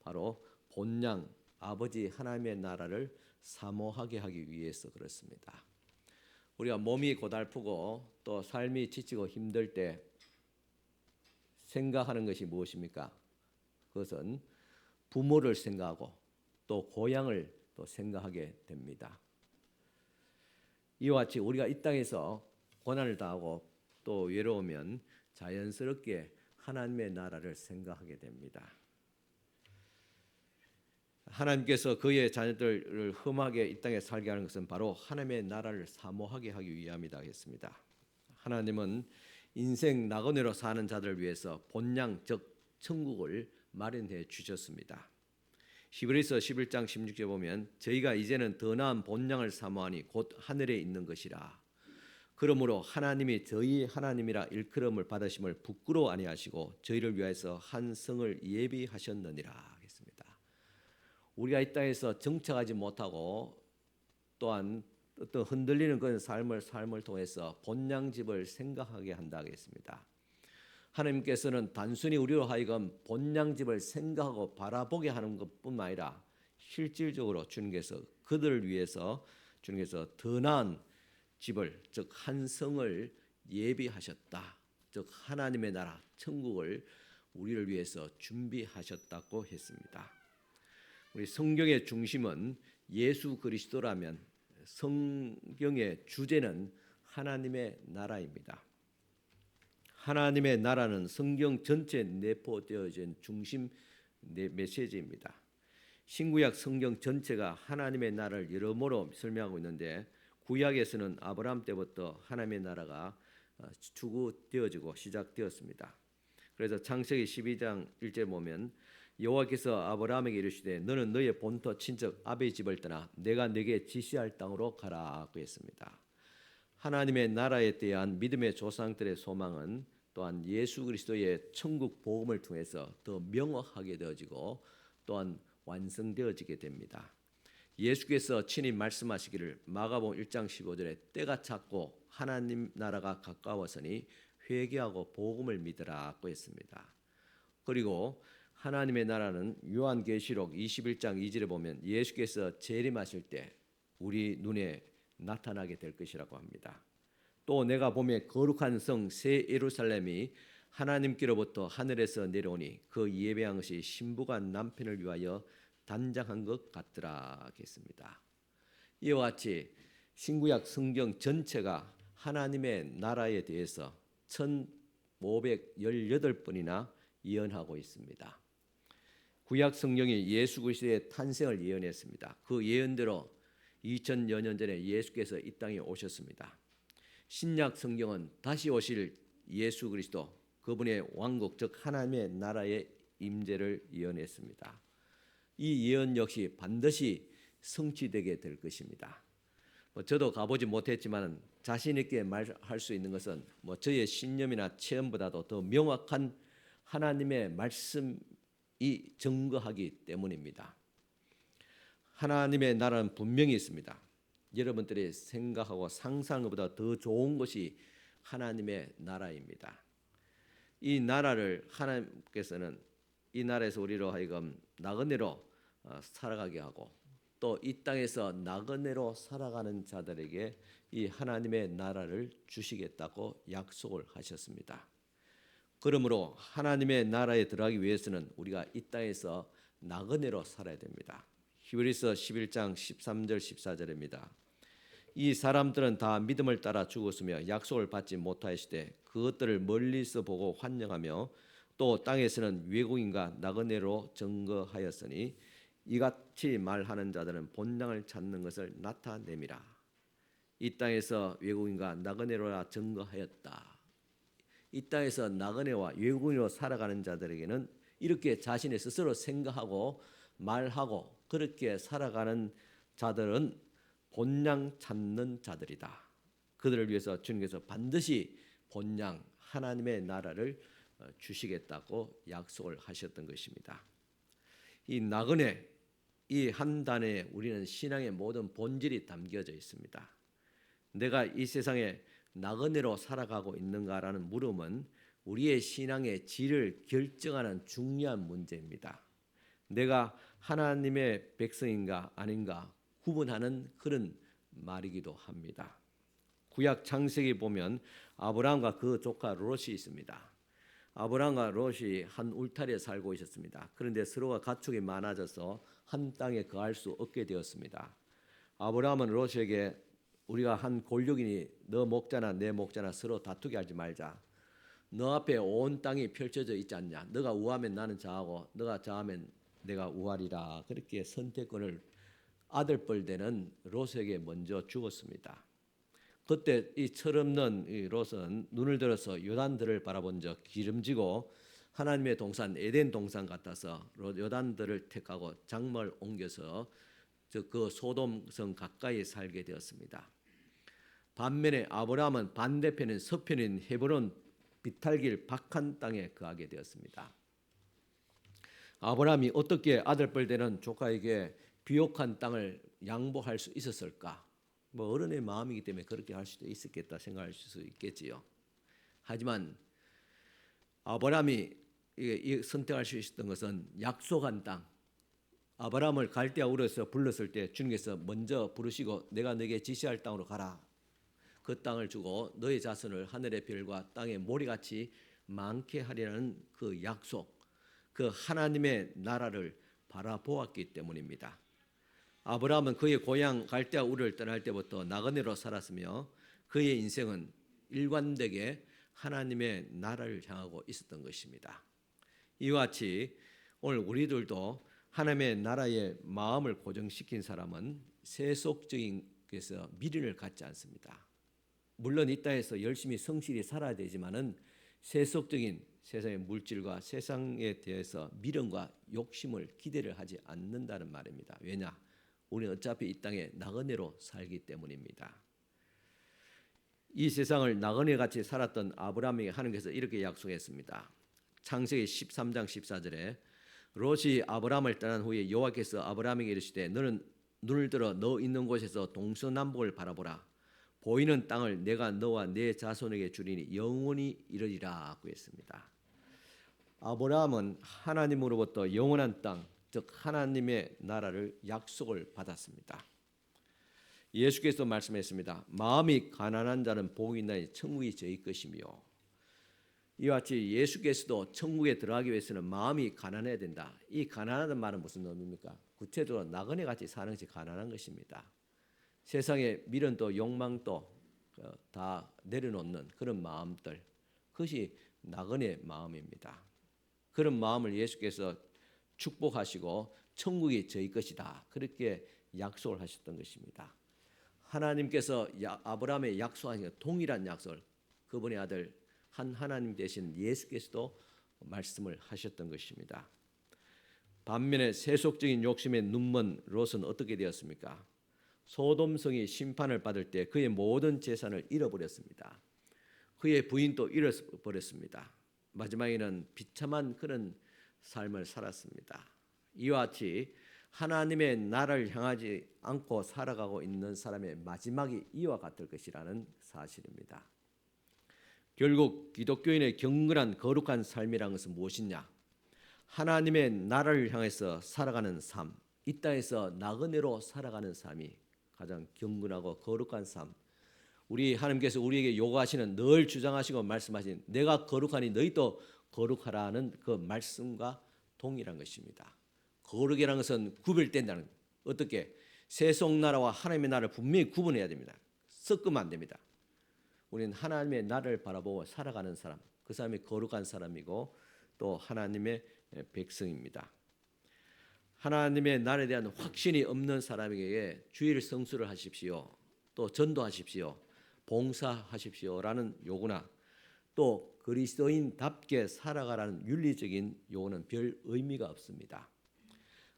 바로 본냥 아버지 하나님의 나라를 사모하게 하기 위해서 그렇습니다. 우리가 몸이 고달프고 또 삶이 지치고 힘들 때 생각하는 것이 무엇입니까? 그것은 부모를 생각하고 또 고향을 또 생각하게 됩니다. 이와 같이 우리가 이 땅에서 고난을 당하고 또 외로우면 자연스럽게 하나님의 나라를 생각하게 됩니다. 하나님께서 그의 자녀들을 험하게 이 땅에 살게 하는 것은 바로 하나님의 나라를 사모하게 하기 위함이다 했습니다. 하나님은 인생 나그네로 사는 자들을 위해서 본향 즉 천국을 마련해 주셨습니다. 히브리서 11장 16절에 보면 저희가 이제는 더 나은 본향을 사모하니 곧 하늘에 있는 것이라. 그러므로 하나님이 저희 하나님이라 일컬음을 받으심을 부끄러워 아니하시고 저희를 위하여서 한 성을 예비하셨느니라 했습니다. 우리가 이 땅에서 정착하지 못하고 또한 어떤 흔들리는 그런 삶을 통해서 본향집을 생각하게 한다 하겠습니다. 하나님께서는 단순히 우리로 하여금 본향집을 생각하고 바라보게 하는 것뿐만 아니라 실질적으로 주님께서 그들을 위해서 주님께서 더 나은 집을 즉 한 성을 예비하셨다. 즉 하나님의 나라 천국을 우리를 위해서 준비하셨다고 했습니다. 우리 성경의 중심은 예수 그리스도라면 성경의 주제는 하나님의 나라입니다. 하나님의 나라는 성경 전체에 내포되어진 중심 메시지입니다. 신구약 성경 전체가 하나님의 나라를 여러모로 설명하고 있는데 구약에서는 아브라함 때부터 하나님의 나라가 추구되어지고 시작되었습니다. 그래서 창세기 12장 1절에 보면 여호와께서 아브라함에게 이르시되 너는 너의 본토 친척 아비의 집을 떠나 내가 네게 지시할 땅으로 가라고 했습니다. 하나님의 나라에 대한 믿음의 조상들의 소망은 또한 예수 그리스도의 천국 복음을 통해서 더 명확하게 되어지고 또한 완성되어지게 됩니다. 예수께서 친히 말씀하시기를 마가복음 1장 15절에 때가 찼고 하나님 나라가 가까웠으니 회개하고 복음을 믿으라고 했습니다. 그리고 하나님의 나라는 요한계시록 21장 2절에 보면 예수께서 재림하실 때 우리 눈에 나타나게 될 것이라고 합니다. 또 내가 보매 거룩한 성 새 예루살렘이 하나님께로부터 하늘에서 내려오니 그 예배한 것이 신부가 남편을 위하여 단장한 것 같더라 했습니다. 이와 같이 신구약 성경 전체가 하나님의 나라에 대해서 1518번이나 예언하고 있습니다. 구약 성경이 예수 그리스도의 탄생을 예언했습니다. 그 예언대로 2000여 년 전에 예수께서 이 땅에 오셨습니다. 신약 성경은 다시 오실 예수 그리스도 그분의 왕국 즉 하나님의 나라의 임재를 예언했습니다. 이 예언 역시 반드시 성취되게 될 것입니다. 저도 가보지 못했지만 자신 있게 말할 수 있는 것은 저의 신념이나 체험보다도 더 명확한 하나님의 말씀이 증거하기 때문입니다. 하나님의 나라는 분명히 있습니다. 여러분들이 생각하고 상상한 것보다 더 좋은 것이 하나님의 나라입니다. 이 나라를 하나님께서는 이 나라에서 우리로 하여금 나그네로 살아가게 하고 또 이 땅에서 나그네로 살아가는 자들에게 이 하나님의 나라를 주시겠다고 약속을 하셨습니다. 그러므로 하나님의 나라에 들어가기 위해서는 우리가 이 땅에서 나그네로 살아야 됩니다. 히브리서 11장 13절 14절입니다. 이 사람들은 다 믿음을 따라 죽었으며 약속을 받지 못하시되 그것들을 멀리서 보고 환영하며 또 땅에서는 외국인과 나그네로 증거하였으니 이같이 말하는 자들은 본향을 찾는 것을 나타내미라. 이 땅에서 외국인과 나그네로라 증거하였다. 이 땅에서 나그네와 외국인으로 살아가는 자들에게는 이렇게 자신의 스스로 생각하고 말하고 그렇게 살아가는 자들은 본향 찾는 자들이다. 그들을 위해서 주님께서 반드시 본향 하나님의 나라를 주시겠다고 약속을 하셨던 것입니다. 이 나그네 이 한 단에 우리는 신앙의 모든 본질이 담겨져 있습니다. 내가 이 세상에 나그네로 살아가고 있는가라는 물음은 우리의 신앙의 질을 결정하는 중요한 문제입니다. 내가 하나님의 백성인가 아닌가 구분하는 그런 말이기도 합니다. 구약 창세기 보면 아브라함과 그 조카 롯이 있습니다. 아브라함과 롯이 한 울타리에 살고 있었습니다. 그런데 서로가 가축이 많아져서 한 땅에 거할 수 없게 되었습니다. 아브라함은 롯에게 우리가 한 골육이니 너 목자나 내 목자나 서로 다투게 하지 말자. 너 앞에 온 땅이 펼쳐져 있지 않냐. 너가 우하면 나는 좌하고 너가 좌하면 내가 우하리라. 그렇게 선택권을 아들뻘 되는 롯에게 먼저 주었습니다. 그때 이 철없는 이 롯은 눈을 들어서 요단들을 바라본 적 기름지고 하나님의 동산 에덴 동산 같아서 요단들을 택하고 장막을 옮겨서 그 소돔성 가까이 살게 되었습니다. 반면에 아브라함은 반대편인 서편인 헤브론 비탈길 박한 땅에 거하게 되었습니다. 아브라함이 어떻게 아들뻘 되는 조카에게 비옥한 땅을 양보할 수 있었을까? 뭐 어른의 마음이기 때문에 그렇게 할 수도 있었겠다 생각할 수 있겠지요. 하지만 아브라함이 선택할 수 있었던 것은 약속한 땅. 아브라함을 갈대아 우르에서 불렀을 때 주님께서 먼저 부르시고 내가 너에게 지시할 땅으로 가라. 그 땅을 주고 너의 자손을 하늘의 별과 땅의 모리같이 많게 하리라는 그 약속, 그 하나님의 나라를 바라보았기 때문입니다. 아브라함은 그의 고향 갈대아 우르를 떠날 때부터 나그네로 살았으며 그의 인생은 일관되게 하나님의 나라를 향하고 있었던 것입니다. 이와 같이 오늘 우리들도 하나님의 나라의 마음을 고정시킨 사람은 세속적인 것에서 미련을 갖지 않습니다. 물론 이 땅에서 열심히 성실히 살아야 되지만은 세속적인 세상의 물질과 세상에 대해서 미련과 욕심을 기대를 하지 않는다는 말입니다. 왜냐? 우리는 어차피 이 땅에 나그네로 살기 때문입니다. 이 세상을 나그네같이 살았던 아브라함에게 하나님께서 이렇게 약속했습니다. 창세기 13장 14절에 롯이 아브라함을 떠난 후에 여호와께서 아브라함에게 이르시되 너는 눈을 들어 너 있는 곳에서 동서남북을 바라보라. 보이는 땅을 내가 너와 내 자손에게 주리니 영원히 이르리라 하고 했습니다. 아브라함은 하나님으로부터 영원한 땅, 즉 하나님의 나라를 약속을 받았습니다. 예수께서 말씀했습니다. 마음이 가난한 자는 복이 있나니 천국이 저희 것이며, 이와 같이 예수께서도 천국에 들어가기 위해서는 마음이 가난해야 된다. 이 가난하다는 말은 무슨 의미입니까? 구체적으로 나그네같이 사는 것이 가난한 것입니다. 세상의 미련도 욕망도 다 내려놓는 그런 마음들, 그것이 나그네 마음입니다. 그런 마음을 예수께서 축복하시고 천국이 저희 것이다, 그렇게 약속을 하셨던 것입니다. 하나님께서 아브라함의 약속하신 동일한 약속을 그분의 아들 한 하나님 되신 예수께서도 말씀을 하셨던 것입니다. 반면에 세속적인 욕심에 눈먼 롯은 어떻게 되었습니까? 소돔성이 심판을 받을 때 그의 모든 재산을 잃어버렸습니다. 그의 부인도 잃어버렸습니다. 마지막에는 비참한 그런 삶을 살았습니다. 이와 같이 하나님의 나라를 향하지 않고 살아가고 있는 사람의 마지막이 이와 같을 것이라는 사실입니다. 결국 기독교인의 경건한 거룩한 삶이라는 것은 무엇이냐? 하나님의 나라를 향해서 살아가는 삶, 이 땅에서 나그네로 살아가는 삶이 가장 경건하고 거룩한 삶. 우리 하나님께서 우리에게 요구하시는, 늘 주장하시고 말씀하신 내가 거룩하니 너희도 거룩하라는 그 말씀과 동일한 것입니다. 거룩이라는 것은 구별된다는, 어떻게? 세속 나라와 하나님의 나라를 분명히 구분해야 됩니다. 섞으면 안 됩니다. 우리는 하나님의 나라를 바라보고 살아가는 사람, 그 사람이 거룩한 사람이고 또 하나님의 백성입니다. 하나님의 나라에 대한 확신이 없는 사람에게 주일 성수를 하십시오, 또 전도하십시오, 봉사하십시오라는 요구나 또 그리스도인답게 살아가라는 윤리적인 요구는 별 의미가 없습니다.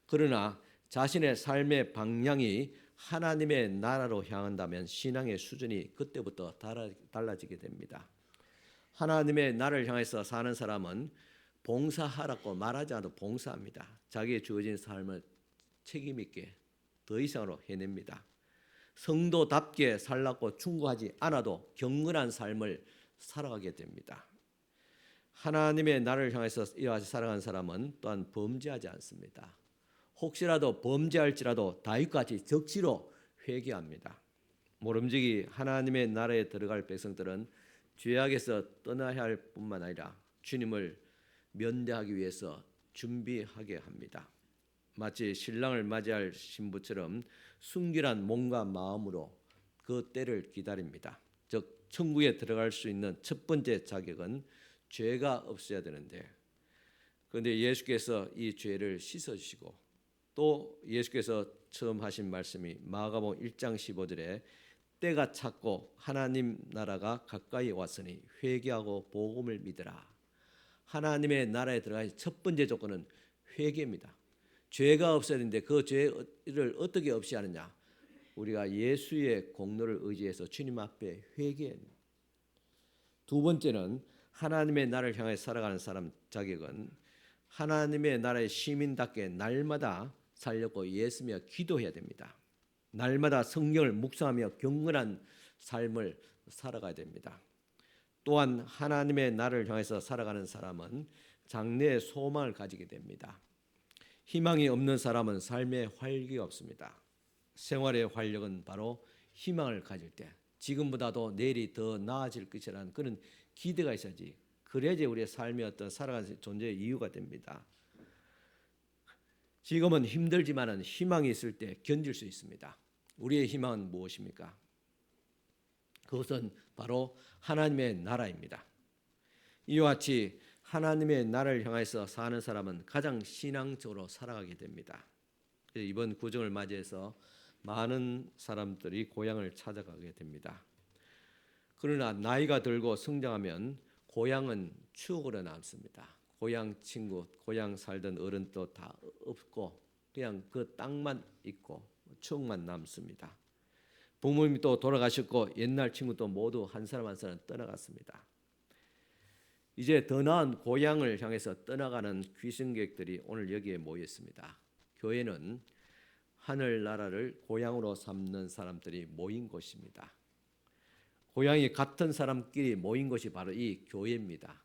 그러나 자신의 삶의 방향이 하나님의 나라로 향한다면 신앙의 수준이 그때부터 달라지게 됩니다. 하나님의 나라를 향해서 사는 사람은 봉사하라고 말하지 않아도 봉사합니다. 자기의 주어진 삶을 책임 있게 더 이상으로 해냅니다. 성도답게 살라고 충고하지 않아도 경건한 삶을 살아가게 됩니다. 하나님의 나라를 향해서 이와 살아가는 사람은 또한 범죄하지 않습니다. 혹시라도 범죄할지라도 다윗같이 적시로 회개합니다. 모름지기 하나님의 나라에 들어갈 백성들은 죄악에서 떠나야 할 뿐만 아니라 주님을 면대하기 위해서 준비하게 합니다. 마치 신랑을 맞이할 신부처럼 순결한 몸과 마음으로 그 때를 기다립니다. 즉 천국에 들어갈 수 있는 첫 번째 자격은 죄가 없어야 되는데, 그런데 예수께서 이 죄를 씻어주시고 또 예수께서 처음 하신 말씀이 마가복음 1장 15절에 때가 찼고 하나님 나라가 가까이 왔으니 회개하고 복음을 믿으라. 하나님의 나라에 들어가기 첫 번째 조건은 회개입니다. 죄가 없어야 되는데 그 죄를 어떻게 없이 하느냐? 우리가 예수의 공로를 의지해서 주님 앞에 회개합니다. 두 번째는 하나님의 나라를 향해 살아가는 사람 자격은 하나님의 나라의 시민답게 날마다 살려고 예수며 기도해야 됩니다. 날마다 성경을 묵상하며 경건한 삶을 살아가야 됩니다. 또한 하나님의 나라를 향해서 살아가는 사람은 장래의 소망을 가지게 됩니다. 희망이 없는 사람은 삶에 활기가 없습니다. 생활의 활력은 바로 희망을 가질 때, 지금보다도 내일이 더 나아질 것이라는 그런 기대가 있어야지. 그래야지 우리의 삶의 어떤 살아가는 존재의 이유가 됩니다. 지금은 힘들지만은 희망이 있을 때 견딜 수 있습니다. 우리의 희망은 무엇입니까? 그것은 바로 하나님의 나라입니다. 이와 같이 하나님의 나라를 향해서 사는 사람은 가장 신앙적으로 살아가게 됩니다. 이번 구정을 맞이해서 많은 사람들이 고향을 찾아가게 됩니다. 그러나 나이가 들고 성장하면 고향은 추억으로 남습니다. 고향 친구, 고향 살던 어른도 다 없고 그냥 그 땅만 있고 추억만 남습니다. 부모님이 또 돌아가셨고 옛날 친구도 모두 한 사람 한 사람 떠나갔습니다. 이제 더 나은 고향을 향해서 떠나가는 귀성객들이 오늘 여기에 모였습니다. 교회는 하늘나라를 고향으로 삼는 사람들이 모인 곳입니다. 고향이 같은 사람끼리 모인 것이 바로 이 교회입니다.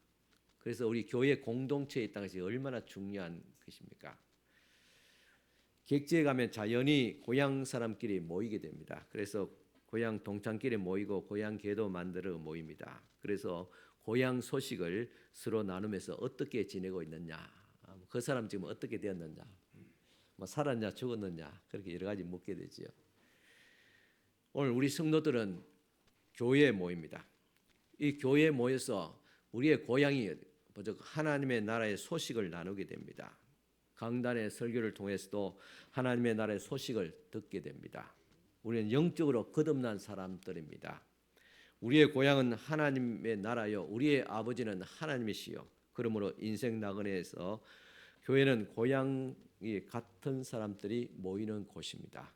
그래서 우리 교회 공동체에 있다는 것이 얼마나 중요한 것입니까? 객지에 가면 자연히 고향 사람끼리 모이게 됩니다. 그래서 고향 동창끼리 모이고 고향 계도 만들어 모입니다. 그래서 고향 소식을 서로 나누면서 어떻게 지내고 있느냐, 그 사람 지금 어떻게 되었느냐, 뭐 살았냐 죽었느냐, 그렇게 여러 가지 묻게 되지요. 오늘 우리 성도들은 교회에 모입니다. 이 교회에 모여서 우리의 고향이 즉 하나님의 나라의 소식을 나누게 됩니다. 강단의 설교를 통해서도 하나님의 나라의 소식을 듣게 됩니다. 우리는 영적으로 거듭난 사람들입니다. 우리의 고향은 하나님의 나라요, 우리의 아버지는 하나님이시요. 그러므로 인생 나그네에서 교회는 고향이 같은 사람들이 모이는 곳입니다.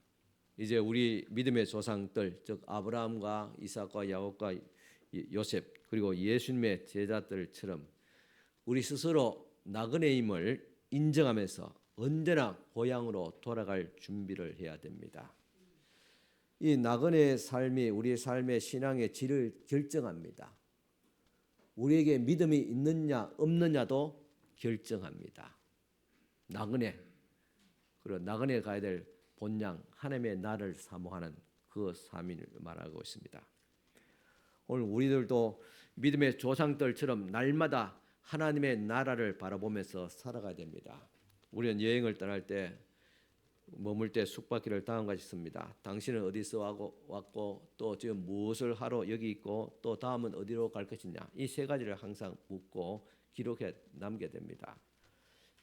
이제 우리 믿음의 조상들, 즉 아브라함과 이삭과 야곱과 요셉 그리고 예수님의 제자들처럼 우리 스스로 나그네임을 인정하면서 언제나 고향으로 돌아갈 준비를 해야 됩니다. 이 나그네의 삶이 우리의 삶의 신앙의 질을 결정합니다. 우리에게 믿음이 있느냐 없느냐도 결정합니다. 나그네, 그리고 나그네 가야 될 본향 하나님의 나를 사모하는 그 삶을 말하고 있습니다. 오늘 우리들도 믿음의 조상들처럼 날마다 하나님의 나라를 바라보면서 살아가야 됩니다. 우리는 여행을 떠날 때 머물 때 숙박기를 다음과 같이 씁니다. 당신은 어디서 왔고 또 지금 무엇을 하러 여기 있고 또 다음은 어디로 갈 것이냐. 이 세 가지를 항상 묻고 기록해 남게 됩니다.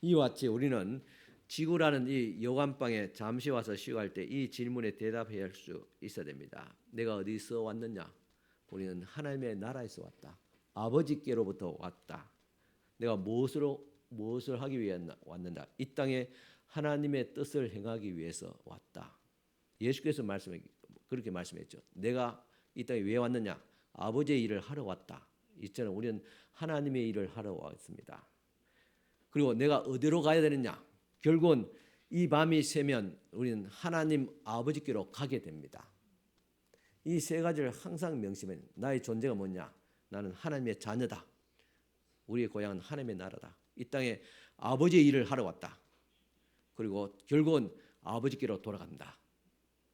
이와 같이 우리는 지구라는 이 여관방에 잠시 와서 쉬어갈 때 이 질문에 대답해야 할 수 있어야 됩니다. 내가 어디서 왔느냐? 우리는 하나님의 나라에서 왔다. 아버지께로부터 왔다. 내가 무엇을 하기 위해 왔느냐? 이 땅에 하나님의 뜻을 행하기 위해서 왔다. 예수께서 그렇게 말씀했죠. 내가 이 땅에 왜 왔느냐? 아버지의 일을 하러 왔다. 이처럼 우리는 하나님의 일을 하러 왔습니다. 그리고 내가 어디로 가야 되느냐? 결국은 이 밤이 새면 우리는 하나님 아버지께로 가게 됩니다. 이 세 가지를 항상 명심해. 나의 존재가 뭐냐? 나는 하나님의 자녀다. 우리의 고향은 하나님의 나라다. 이 땅에 아버지의 일을 하러 왔다. 그리고 결국은 아버지께로 돌아간다.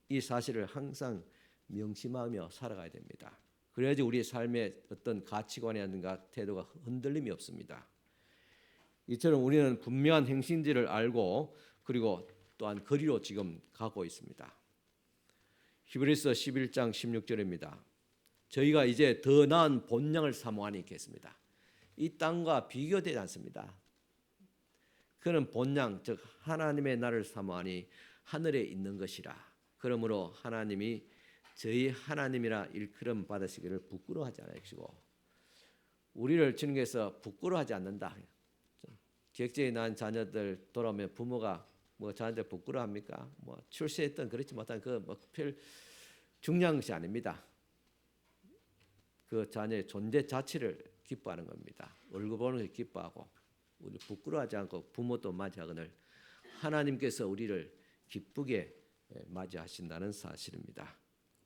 이 사실을 항상 명심하며 살아가야 됩니다. 그래야지 우리의 삶의 어떤 가치관이라든가 태도가 흔들림이 없습니다. 이처럼 우리는 분명한 행신지를 알고 그리고 또한 거리로 지금 가고 있습니다. 히브리서 11장 16절입니다. 저희가 이제 더 나은 본향을 사모하니 있겠습니다. 이 땅과 비교되지 않습니다. 그는 본향 즉 하나님의 나라를 사모하니 하늘에 있는 것이라. 그러므로 하나님이 저희 하나님이라 일컬음 받으시기를 부끄러워하지 않으시고 우리를 주님께서 부끄러워하지 않는다. 객지에 난 자녀들 돌아오면 부모가 뭐 저한테 부끄러워합니까? 뭐 출세했던 그렇지 못한 그별 중요한 것이 아닙니다. 그 자녀의 존재 자체를 기뻐하는 겁니다. 얼굴 보는 걸 기뻐하고 우리 부끄러워하지 않고 부모도 맞이하거늘 하나님께서 우리를 기쁘게 맞이하신다는 사실입니다.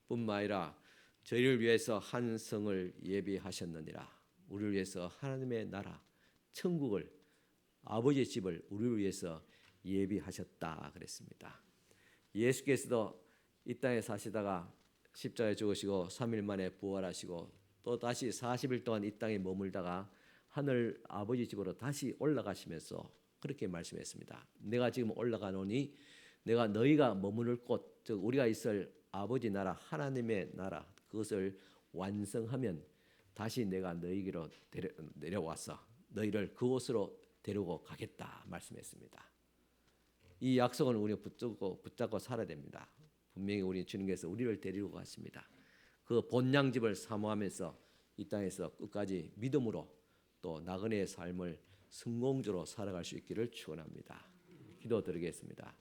뿐만 아니라 저희를 위해서 한 성을 예비하셨느니라. 우리를 위해서 하나님의 나라 천국을 아버지의 집을 우리를 위해서 예비하셨다 그랬습니다. 예수께서도 이 땅에 사시다가 십자가에 죽으시고 3일 만에 부활하시고 또 다시 40일 동안 이 땅에 머물다가 하늘 아버지 집으로 다시 올라가시면서 그렇게 말씀했습니다. 내가 지금 올라가노니 내가 너희가 머무를 곳, 즉 우리가 있을 아버지 나라 하나님의 나라 그것을 완성하면 다시 내가 너희에게로 내려와서 너희를 그곳으로 데리고 가겠다 말씀했습니다. 이 약속은 우리가 붙잡고 살아야 됩니다. 분명히 우리 주님께서 우리를 데리고 가십니다. 그 본향집을 사모하면서 이 땅에서 끝까지 믿음으로 또 나그네의 삶을 성공적으로 살아갈 수 있기를 축원합니다. 기도드리겠습니다.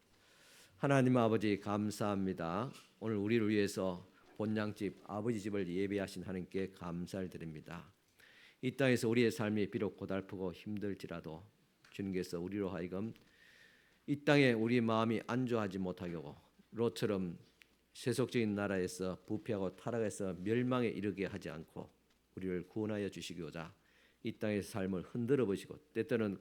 하나님 아버지 감사합니다. 오늘 우리를 위해서 본향집 아버지 집을 예배하신 하나님께 감사를 드립니다. 이 땅에서 우리의 삶이 비록 고달프고 힘들지라도 주님께서 우리로 하여금 이 땅에 우리 마음이 안주하지 못하게 하고 롯처럼 세속적인 나라에서 부패하고 타락해서 멸망에 이르게 하지 않고 우리를 구원하여 주시고자 이 땅의 삶을 흔들어 보시고 때때는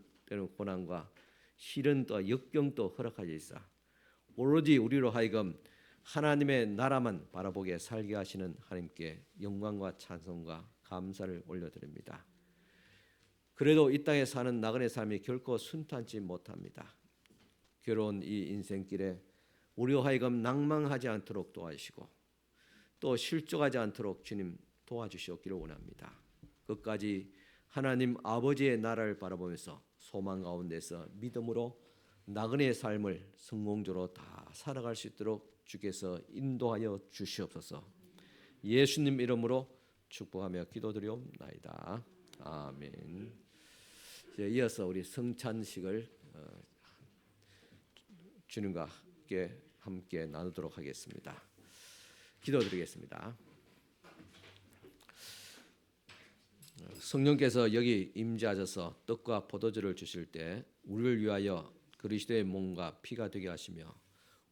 고난과 시련 또 역경도 허락하여 있사 오로지 우리로 하여금 하나님의 나라만 바라보게 살게 하시는 하나님께 영광과 찬송과 감사를 올려드립니다. 그래도 이 땅에 사는 나그네 삶이 결코 순탄치 못합니다. 괴로운 이 인생길에 우리로 하여금 낭망하지 않도록 도와주시고 또 실족하지 않도록 주님 도와주시옵기를 원합니다. 끝까지 하나님 아버지의 나라를 바라보면서 소망 가운데서 믿음으로 나그네의 삶을 성공적으로 다 살아갈 수 있도록 주께서 인도하여 주시옵소서. 예수님 이름으로 축복하며 기도드리옵나이다. 아멘. 이어서 우리 성찬식을 주님과 함께 나누도록 하겠습니다. 기도드리겠습니다. 성령께서 여기 임재하셔서 떡과 포도주를 주실 때 우리를 위하여 그리스도의 몸과 피가 되게 하시며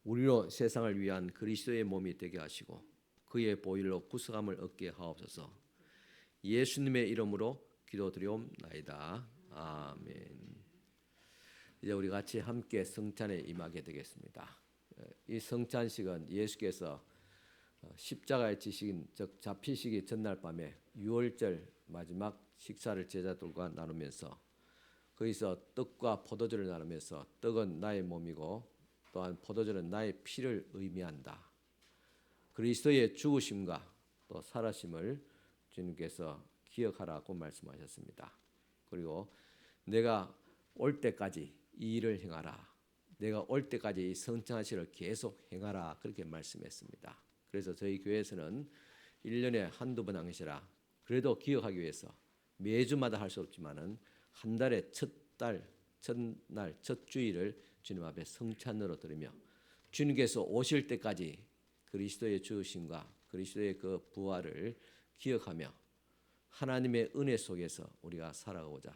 우리로 세상을 위한 그리스도의 몸이 되게 하시고 그의 보혈로 구속함을 얻게 하옵소서. 예수님의 이름으로 기도드리옵나이다. 아멘. 이제 우리 같이 함께 성찬에 임하게 되겠습니다. 이 성찬식은 예수께서 십자가에 지신 즉 잡히시기 전날 밤에 유월절 마지막 식사를 제자들과 나누면서 거기서 떡과 포도주를 나누면서 떡은 나의 몸이고 또한 포도주는 나의 피를 의미한다. 그리스도의 죽으심과 또 살아심을 주님께서 기억하라고 말씀하셨습니다. 그리고 내가 올 때까지 이 일을 행하라. 내가 올 때까지 이 성찬식을 계속 행하라. 그렇게 말씀했습니다. 그래서 저희 교회에서는 1년에 한두 번 하시라. 그래도 기억하기 위해서 매주마다 할 수 없지만은 한 달에 첫날 첫 주일을 주님 앞에 성찬으로 드리며 주님께서 오실 때까지 그리스도의 죽으심과 그리스도의 그 부활을 기억하며 하나님의 은혜 속에서 우리가 살아가고자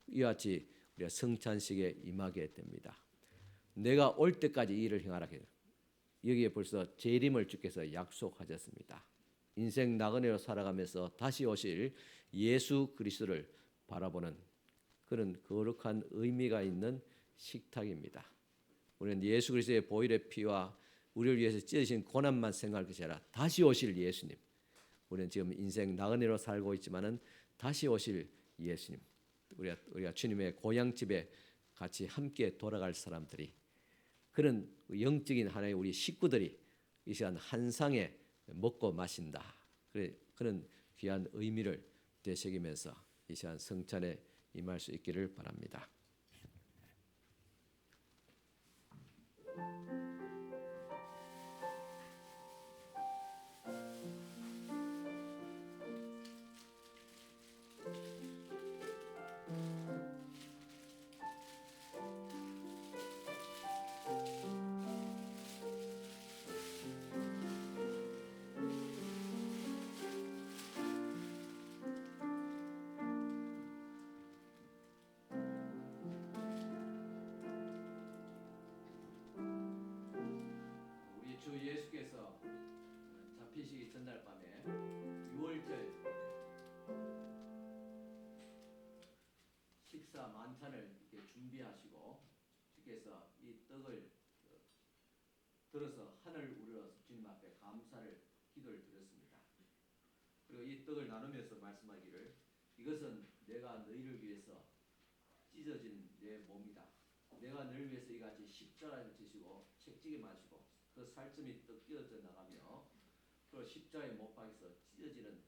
이와 같이 우리가 성찬식에 임하게 됩니다. 내가 올 때까지 이 일을 행하라. 여기에 벌써 재림을 주께서 약속하셨습니다. 인생 나그네로 살아가면서 다시 오실 예수 그리스도를 바라보는 그런 거룩한 의미가 있는 식탁입니다. 우리는 예수 그리스도의 보혈의 피와 우리를 위해서 찢어진 고난만 생각할 것이 아니라 다시 오실 예수님. 우리는 지금 인생 나그네로 살고 있지만은 다시 오실 예수님. 우리가 주님의 고향집에 같이 함께 돌아갈 사람들이 그런 영적인 하나의 우리 식구들이 이 시간 한 상에 먹고 마신다. 그런 귀한 의미를 되새기면서 이 시간 성찬에 임할 수 있기를 바랍니다. 우리 주 예수께서 잡히시기 전날 밤에 유월절 식사 만찬을 이렇게 준비하시고 주께서 이 떡을 들어서 하늘 우러러 주님 앞에 감사를 기도를 드렸습니다. 그리고 이 떡을 나누면서 말씀하기를 이것은 내가 너희를 위해서 찢어진 내 몸이다. 내가 너희를 위해서 이같이 십자가를 지시고 채찍에 마시고 그 살점이 떡 찢어져 나가며 또 십자가에 못 박혀서 찢어지는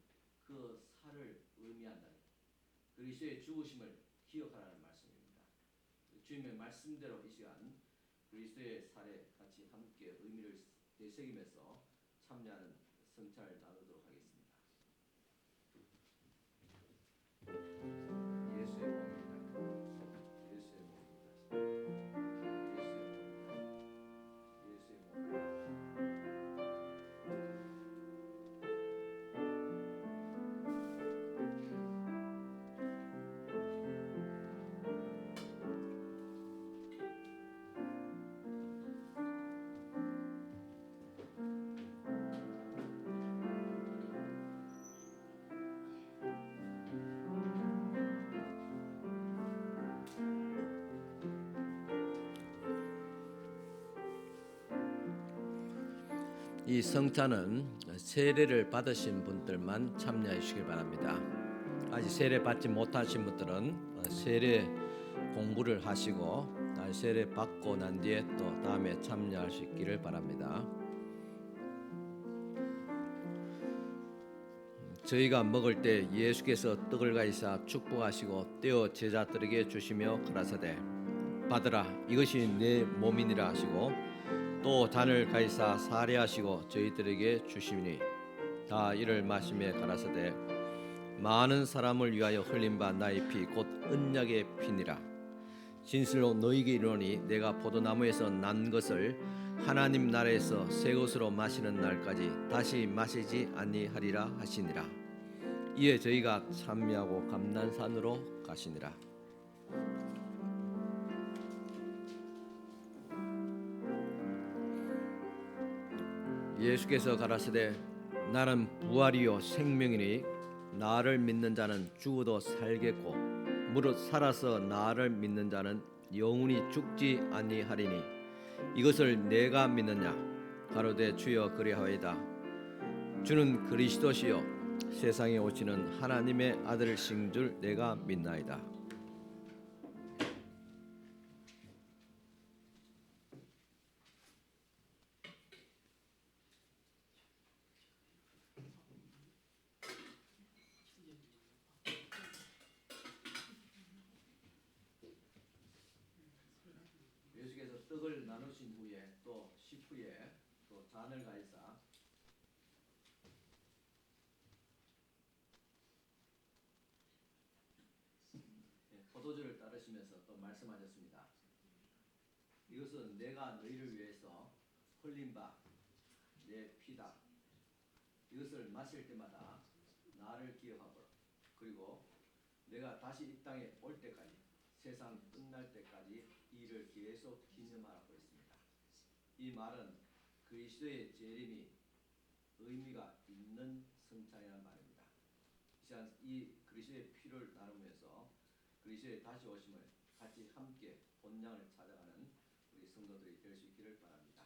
그 살을 의미한다. 그리스도의 죽으심을 기억하라는 말씀입니다. 주님의 말씀대로 이 시간 그리스도의 살에 같이 함께 의미를 되새기면서 참여하는 성찬을 나누도록 하겠습니다. 예수의 몸입니다. 예수의 몸입니다. 예수의 몸입니다. 이 성찬은 세례를 받으신 분들만 참여해 주시길 바랍니다. 아직 세례 받지 못하신 분들은 세례 공부를 하시고 세례 받고 난 뒤에 또 다음에 참여할 수 있기를 바랍니다. 저희가 먹을 때 예수께서 떡을 가지사 축복하시고 떼어 제자들에게 주시며 가라사대 받으라 이것이 내 몸이니라 하시고 또 잔을 가지사 사례하시고 저희들에게 주시니 다 이를 마시며 가라사대 많은 사람을 위하여 흘린 바 나의 피 곧 언약의 피니라. 진실로 너희에게 이르노니 내가 포도나무에서 난 것을 하나님 나라에서 새 것으로 마시는 날까지 다시 마시지 아니하리라 하시니라. 이에 저희가 참여하고 감난산으로 가시니라. 예수께서 가라사대 나는 부활이요 생명이니 나를 믿는 자는 죽어도 살겠고 무릇 살아서 나를 믿는 자는 영원히 죽지 아니하리니 이것을 내가 믿느냐 가로되 주여 그리하오이다. 주는 그리스도시요 세상에 오시는 하나님의 아들이신 줄 내가 믿나이다. 예수께서 떡을 나누신 후에 또 식후에 또 잔을 가지사 포도주를 따르시면서 또 말씀하셨습니다. 이것은 내가 너희를 위해서 흘린 바 내 피다. 이것을 마실 때마다 나를 기억하고 그리고 내가 다시 이 땅에 올 때까지 세상 끝날 때까지 이를 계속 기념하라고 했습니다. 이 말은 그리스도의 재림이 의미가 있는 성찬이라는 말입니다. 이 그리스도의 피를 나누면서 그리스도의 다시 오심을 같이 함께 본향을 찾아가는 우리 성도들이 될 수 있기를 바랍니다.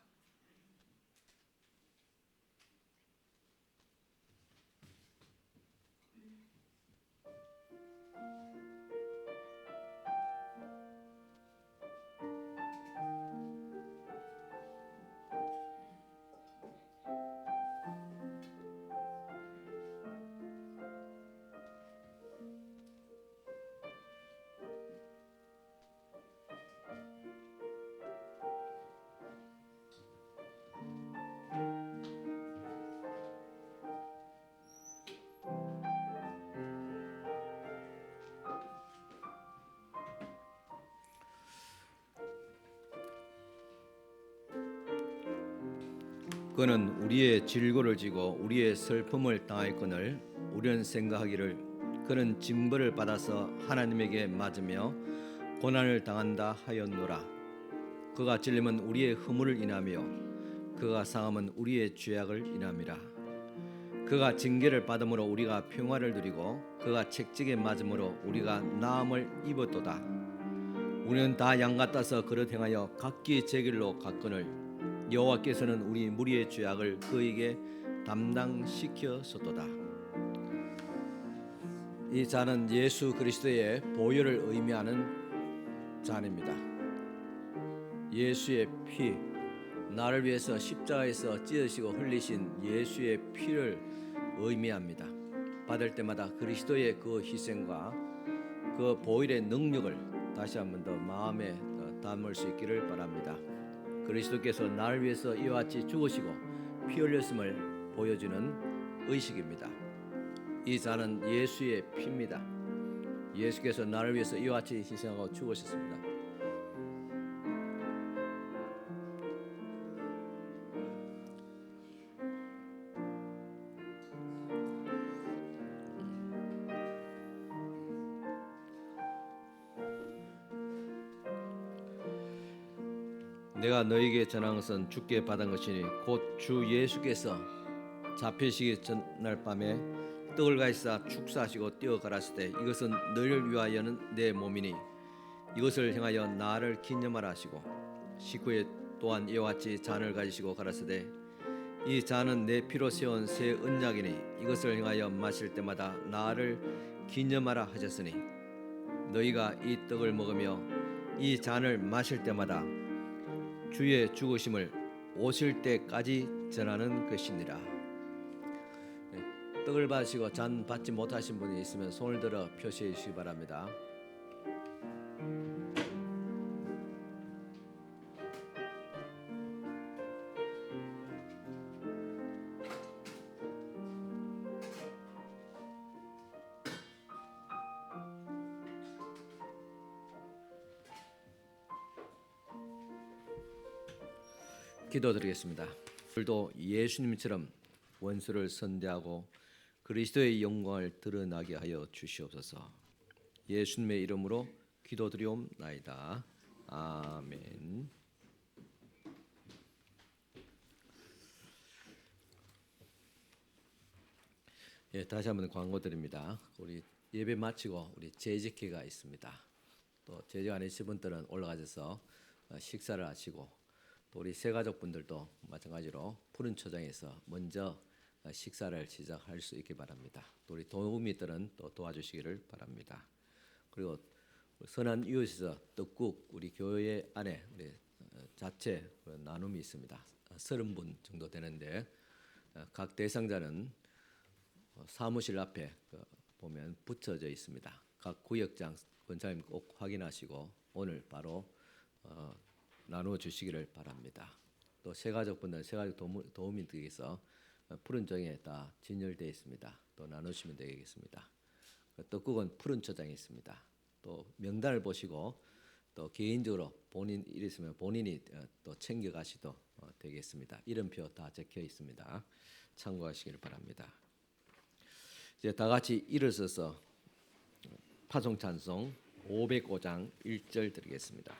그는 우리의 질고를 지고 우리의 슬픔을 당하였거늘 우리는 생각하기를 그는 징벌을 받아서 하나님에게 맞으며 고난을 당한다 하였노라. 그가 찔림은 우리의 허물을 인하며 그가 상함은 우리의 죄악을 인함이라. 그가 징계를 받음으로 우리가 평화를 누리고 그가 책찍에 맞음으로 우리가 나음을 입었도다. 우리는 다 양 같아서 그릇 행하여 각기 제 길로 갔거늘 여호와께서는 우리 무리의 죄악을 그에게 담당시켰었도다. 이 잔은 예수 그리스도의 보혈을 의미하는 잔입니다. 예수의 피, 나를 위해서 십자가에서 찢으시고 흘리신 예수의 피를 의미합니다. 받을 때마다 그리스도의 그 희생과 그 보혈의 능력을 다시 한번 더 마음에 담을 수 있기를 바랍니다. 그리스도께서 나를 위해서 이와 같이 죽으시고 피 흘렸음을 보여주는 의식입니다. 이 잔은 예수의 피입니다. 예수께서 나를 위해서 이와 같이 희생하고 죽으셨습니다. 내가 너에게 전한 것은 주께 받은 것이니 곧 주 예수께서 잡히시기 전날 밤에 떡을 가지사 축사하시고 떼어 가라사대 이것은 너희를 위하여는 내 몸이니 이것을 행하여 나를 기념하라 하시고 식후에 또한 이와 같이 잔을 가지시고 가라사대 이 잔은 내 피로 세운 새 언약이니 이것을 행하여 마실 때마다 나를 기념하라 하셨으니 너희가 이 떡을 먹으며 이 잔을 마실 때마다 주의 죽으심을 오실 때까지 전하는 것이니라. 떡을 받으시고 잔 받지 못하신 분이 있으면 손을 들어 표시해 주시기 바랍니다. 기도드리겠습니다. 오늘도 예수님처럼 원수를 선대하고 그리스도의 영광을 드러나게 하여 주시옵소서. 예수님의 이름으로 기도드리옵나이다. 아멘. 예, 다시 한번 광고 드립니다. 우리 예배 마치고 우리 재직회가 있습니다. 또 재직 안 하신 분들은 올라가셔서 식사를 하시고 또 우리 새가족분들도 마찬가지로 푸른 초장에서 먼저 식사를 시작할 수 있기 바랍니다. 또 우리 도우미들은 또 도와주시기를 바랍니다. 그리고 선한 이웃에서 떡국 우리 교회 안에 우리 자체 나눔이 있습니다. 30분 정도 되는데 각 대상자는 사무실 앞에 보면 붙여져 있습니다. 각 구역장 권사님 꼭 확인하시고 오늘 바로 나누어 주시기를 바랍니다. 또 새가족분들, 새가족 도우미들께서 푸른 종이에 다 진열되어 있습니다. 또 나누시면 되겠습니다. 떡국은 푸른 초장에 있습니다. 또 명단을 보시고 또 개인적으로 본인 일 있으면 본인이 또 챙겨가시도 되겠습니다. 이름표 다 적혀 있습니다. 참고하시기를 바랍니다. 이제 다 같이 일어서서 파송 찬송 505장 1절 드리겠습니다.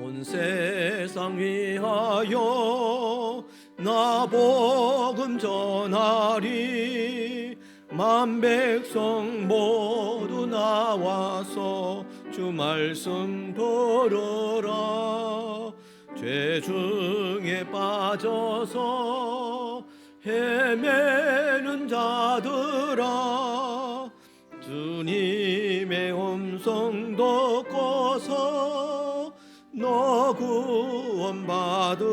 온 세상 위하여 나 복음 전하리. 만 백성 모두 나와서 주 말씀 들으라. 죄 중에 빠져서 헤매는 자들아, 주님의 음성 듣고서 너 구원받으라.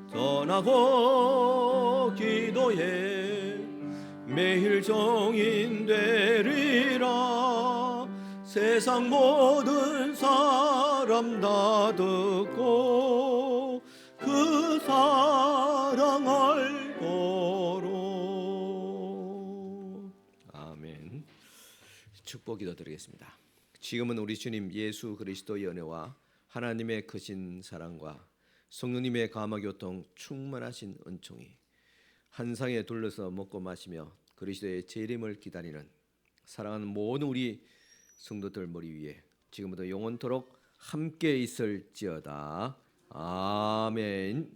전하고 기도해 매일 정인 되리라. 세상 모든 사람 다 듣고 그 사랑 알도록. 아멘. 축복 기도 드리겠습니다. 지금은 우리 주님 예수 그리스도의 은혜와 하나님의 크신 사랑과 성령님의 감화교통 충만하신 은총이 한 상에 둘러서 먹고 마시며 그리스도의 재림을 기다리는 사랑하는 모든 우리 성도들 머리 위에 지금부터 영원토록 함께 있을지어다. 아멘.